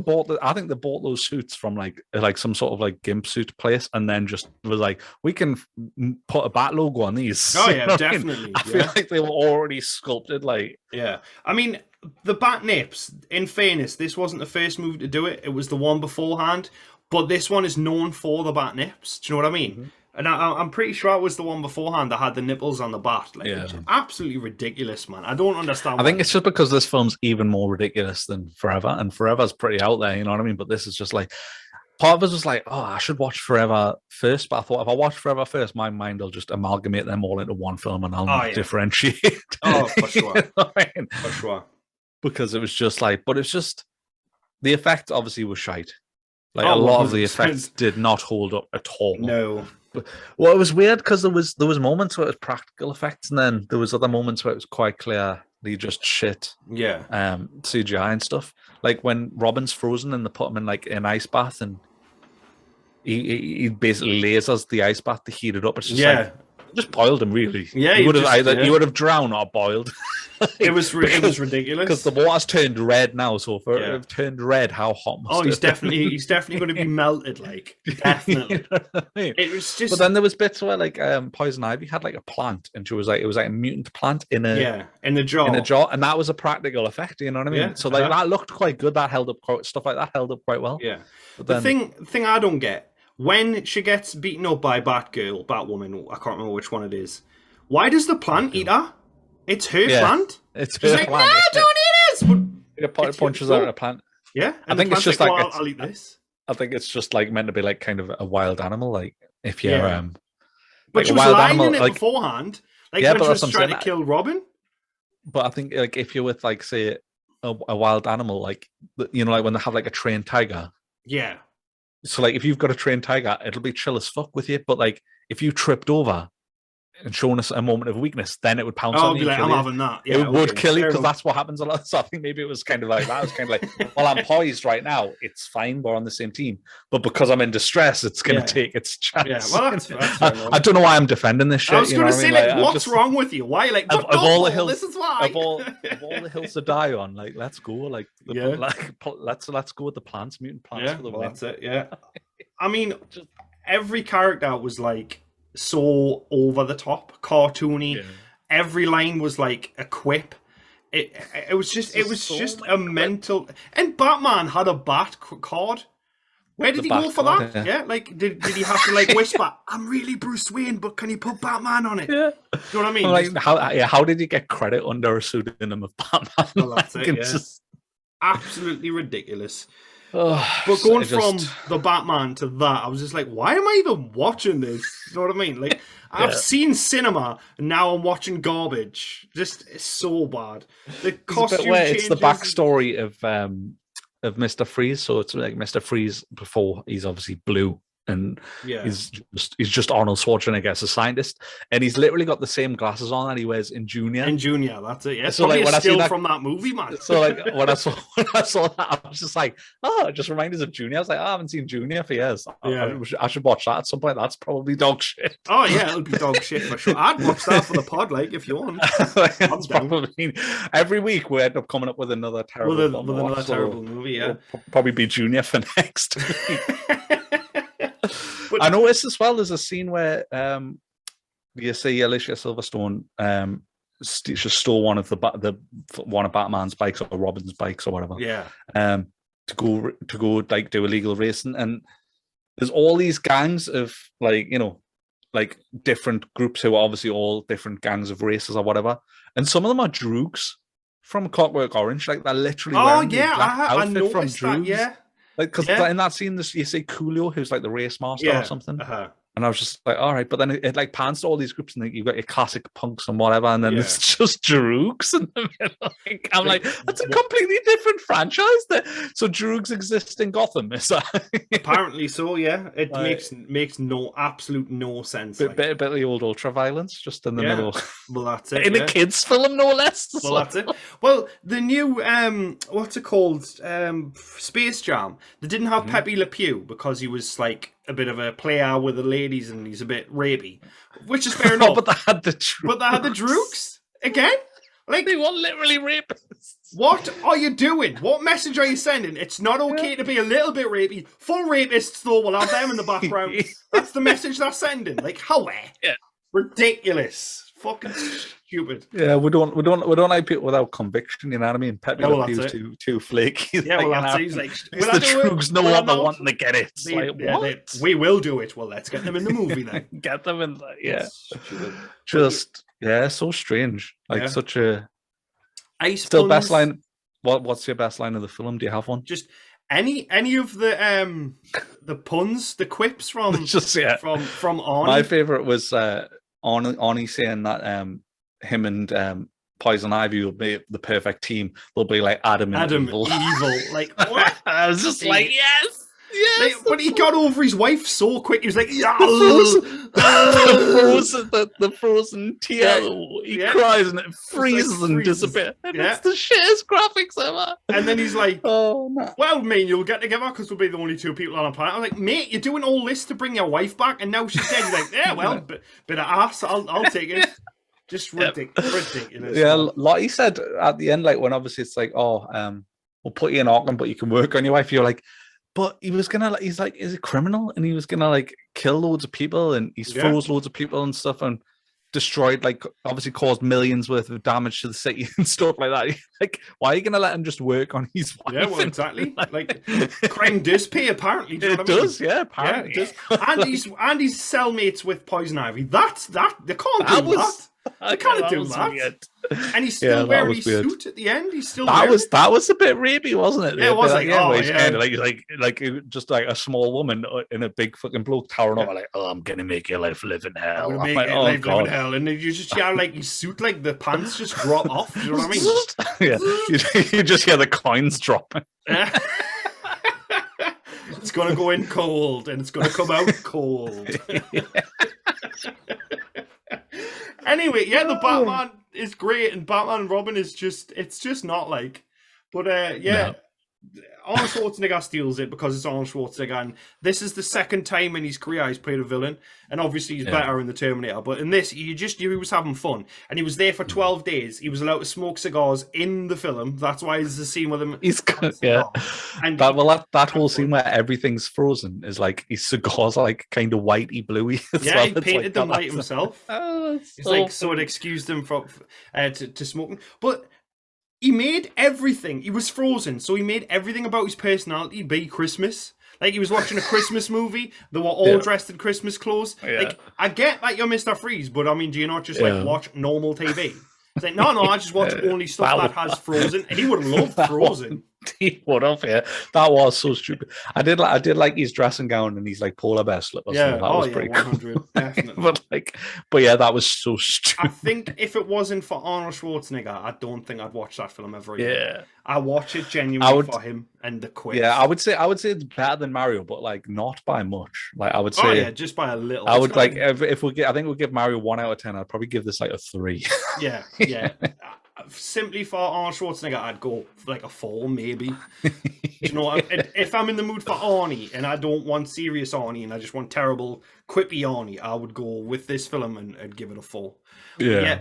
they bought those suits from like some sort of like gimp suit place, and then just was like, we can put a bat logo on these. Oh yeah, definitely. I feel like they were already sculpted. Like I mean, the bat nips. In fairness, this wasn't the first movie to do it. It was the one beforehand. But this one is known for the bat nips. Do you know what I mean? Mm-hmm. And I'm pretty sure it was the one beforehand that had the nipples on the bat. Like, absolutely ridiculous, man. I don't understand. I think it's just because this film's even more ridiculous than Forever, and Forever's pretty out there. You know what I mean? But this is just like, part of us was like, oh, I should watch Forever first. But I thought if I watch Forever first, my mind will just amalgamate them all into one film, and I'll differentiate. Oh, for sure. You know what I mean? For sure. Because it was just like, but it's just the effect obviously was shite. Like a lot 100%. Of the effects did not hold up at all. No. Well, it was weird because there was moments where it was practical effects, and then there was other moments where it was quite clearly just shit. Yeah. CGI and stuff. Like when Robin's frozen and they put him in like an ice bath, and he basically lasers the ice bath to heat it up. It's just like, just boiled him really. Yeah, he would have drowned or boiled. It was ridiculous because the water's turned red now. So for it have turned red, how hot must he's definitely going to be melted. Like definitely. You know what I mean? It was just. But then there was bits where like Poison Ivy had like a plant, and she was like, it was like a mutant plant in the jar, and that was a practical effect. You know what I mean? Yeah, so like that looked quite good. That held up stuff like that held up quite well. Yeah. But then, the thing I don't get, when she gets beaten up by Batwoman, I can't remember which one it is. Why does the plant eat her? It's her plant. It's her plant. No, don't eat this. It punches out a plant. Yeah, I think it's just like I'll eat this. I think it's just like meant to be like kind of a wild animal, like if you're but like she was lying in it beforehand, like when she was trying to kill Robin. But I think like if you're with like say a wild animal, like you know, like when they have like a trained tiger. Yeah. So like if you've got a trained tiger, it'll be chill as fuck with you. But like if you tripped over and shown us a moment of weakness, then it would pounce on you. Like, I'm having that. Yeah, it would kill you because that's what happens a lot. So I think maybe it was kind of like that. It was kind of like, well, I'm poised right now. It's fine. We're on the same team. But because I'm in distress, it's going to take its chance. Yeah, well, that's I don't know why I'm defending this shit. I was going to say, like, what's wrong with you? Why, like, of all the hills, this is why. Of all the hills to die on, like, let's go. Like, let's go with the plants, mutant plants for the win. That's it. Yeah. I mean, every character was like so over the top, cartoony. Yeah. Every line was like a quip. It was just a mental. And Batman had a bat card. Where did he go for that? Yeah, like did he have to like whisper, "I'm really Bruce Wayne, but can you put Batman on it?" Yeah, you know what I mean? Like how did he get credit under a pseudonym of Batman? Well, that's it. Yeah. Just absolutely ridiculous. But going from the Batman to that, I was just like, why am I even watching this? You know what I mean? Like, I've seen cinema, and now I'm watching garbage. Just, it's so bad. The costume changes. It's the backstory of Mr. Freeze. So it's like Mr. Freeze before he's obviously blue. And he's just Arnold Schwarzenegger as a scientist, and he's literally got the same glasses on that he wears in Junior. In Junior, that's it. Yeah, so like when I see that from that movie, man. So like when I saw that, I was just like, oh, it just reminded us of Junior. I was like, I haven't seen Junior for years. I should watch that at some point. That's probably dog shit. Oh yeah, it'll be dog shit for sure. I'd watch that for the pod, like if you want. That's probably every week we end up coming up with another terrible terrible movie. Yeah, we'll probably be Junior for next. I noticed as well. There's a scene where you see Alicia Silverstone she stole one of Batman's bikes or Robin's bikes or whatever. Yeah. To go like do illegal racing, and there's all these gangs of like like different groups who are obviously all different gangs of races or whatever, and some of them are droogs from Clockwork Orange. Like they're literally wearing the I noticed from that. Yeah. Like, because in that scene, you see Coolio, who's like the race master or something. And I was just like, all right, but then it like pans to all these groups, and you've got your classic punks and whatever, and then it's just Droogs in the middle. Like, I'm like, that's a completely different franchise. So Droogs exist in Gotham, is that? Apparently so, yeah. It makes absolute no sense. Bit of the old ultra violence just in the middle. Well, that's it. In a kids' film, no less. Well, that's it. Well, the new what's it called? Space Jam. They didn't have Pepe Le Pew because he was like a bit of a player with the ladies and he's a bit rapey, which is fair enough. But they had the Droogs again. Like, they were literally rapists. What are you doing? What message are you sending? It's not okay to be a little bit rapey. Full rapists though, we'll have them in the background. That's the message they're sending. Like, how? Ridiculous. Fucking stupid. Yeah, we don't like people without conviction, you know what I mean? Pepe Le Pew's too flaky. Yeah, well, that's it. He's like, the Droogs know what they want to get it. What? We will do it. Well, let's get them in the movie then. Get them in there, so strange. Like such a still best line. What's your best line of the film? Do you have one? Just any of the puns, the quips from from Arnie. My favorite was Arnie saying that him and Poison Ivy will be the perfect team. They'll be like Adam and Evil. Like, what? I was just like, yes. Like, but he got over his wife so quick. He was like, yeah, the frozen tear. He cries and it freezes and disappears. And it's the shittest graphics ever. And then he's like, oh, no. Well, me and you'll get together because we'll be the only two people on the planet. I'm like, mate, you're doing all this to bring your wife back, and now she's dead. He's like, yeah, well, bit of ass. I'll take it. Just ridiculous. Yeah, like he said at the end, like when obviously it's like, we'll put you in Auckland, but you can work on your wife. You're like, but he's like, is a criminal, and he was gonna like kill loads of people, and he's froze loads of people and stuff, and destroyed, like, obviously caused millions worth of damage to the city and stuff like that. Like, why are you gonna let him just work on his wife? Yeah, well, exactly. Like crime does pay, apparently. Do you know what I mean? Yeah, apparently. Yeah, it does. And he's cellmates with Poison Ivy. They can't do that. I can't do that. Weird. And he's still wearing his suit at the end. He's still that was a bit rapey, wasn't it? Yeah, it was like just like a small woman in a big fucking bloke towering over, like, I'm gonna make your life live in hell. I'm like, oh god, live in hell. And you just hear like his suit, like the pants just drop off. You know what I mean? Yeah, you just hear the coins dropping. It's gonna go in cold, and it's gonna come out cold. Anyway, the Batman is great, and Batman and Robin is it's just not like, but no. Arnold Schwarzenegger steals it because it's Arnold Schwarzenegger, and this is the second time in his career he's played a villain, and obviously he's better in the Terminator, but in this, he was having fun, and he was there for 12 days. He was allowed to smoke cigars in the film. That's why there's a scene with him. He's and that whole scene where everything's frozen is like his cigars are like kind of whitey bluey. Yeah, he painted them white himself. It's like so it excused him from to smoking, but. He made everything. He was frozen, so he made everything about his personality be Christmas. Like, he was watching a Christmas movie. They were all dressed in Christmas clothes. Yeah. Like, I get that you're Mr. Freeze, but I mean, do you not just like watch normal TV? It's like, no, I just watch only stuff that has Frozen, and he would have loved Frozen. He would have, yeah. That was so stupid. I did like his dressing gown and his like polar bear slippers. Yeah, that was pretty 100, cool. Definitely. but yeah, that was so stupid. I think if it wasn't for Arnold Schwarzenegger, I don't think I'd watch that film ever again. Yeah, I watch it genuinely for him and the quiz. Yeah, I would say it's better than Mario, but like not by much. Like I would say, just by a little. I would like if we get. I think we'll give Mario 1 out of 10. I'd probably give this like a 3. Yeah. Simply for Arnold Schwarzenegger, I'd go for like a 4, maybe. You know, if I'm in the mood for Arnie and I don't want serious Arnie and I just want terrible, quippy Arnie, I would go with this film and give it a 4. Yeah.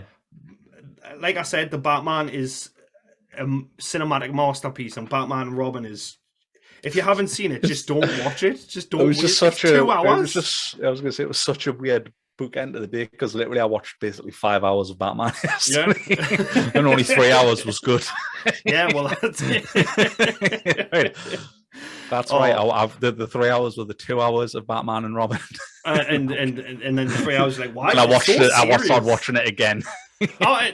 Like I said, the Batman is a cinematic masterpiece, and Batman and Robin is. If you haven't seen it, just don't watch it. Just don't. It was just such 2 hours. I was going to say it was such a weird bookend of the day because literally I watched basically 5 hours of Batman yesterday, and only 3 hours was good. Yeah, well, that's it. Right. That's right. I've the 3 hours were the 2 hours of Batman and Robin, and then the 3 hours like why? And I started watching it again.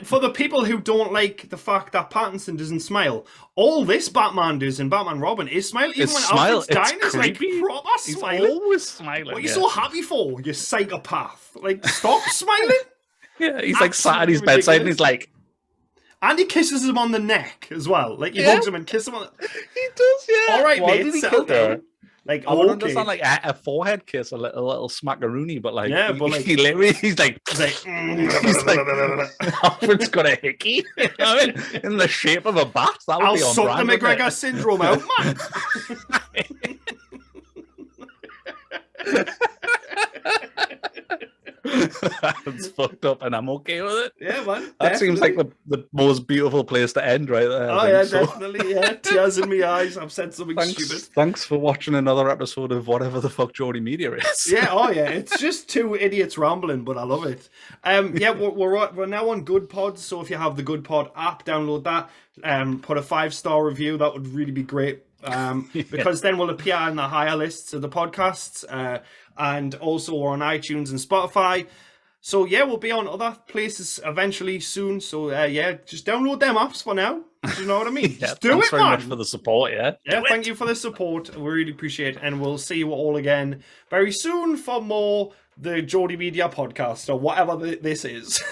For the people who don't like the fact that Pattinson doesn't smile, all this Batman does in Batman Robin is smile. Even when Alfred's dying, it's like proper smiling. He's always smiling. What are you so happy for, you psychopath? Like, stop smiling. Yeah, he's like sat at his bedside and he's like... And he kisses him on the neck as well. Like, he hugs him and kisses him on the... He does, yeah. All right, mate, settle down. Like, I would understand like a forehead kiss, a little smackaroony, but like, yeah, but like, he literally, he's like Alfred's got a hickey, you know, in the shape of a bat. That would be on suck brand, the McGregor syndrome out, man. That's fucked up, and I'm okay with it. Yeah, man. That seems like the most beautiful place to end, right there. Oh yeah, definitely. Yeah, tears in my eyes. I've said something stupid. Thanks for watching another episode of whatever the fuck Geordie Media is. Yeah, oh yeah, it's just two idiots rambling, but I love it. Yeah, we're now on Good Pods, so if you have the Good Pod app, download that. Put a 5-star review. That would really be great. Because then we'll appear in the higher lists of the podcasts, and also we're on iTunes and Spotify. So yeah, we'll be on other places eventually soon. So yeah, just download them apps for now. Do you know what I mean? Just do thanks it, very man. much for the support. Yeah, thank you for the support. We really appreciate it, and we'll see you all again very soon for more the Geordie Media podcast or whatever this is.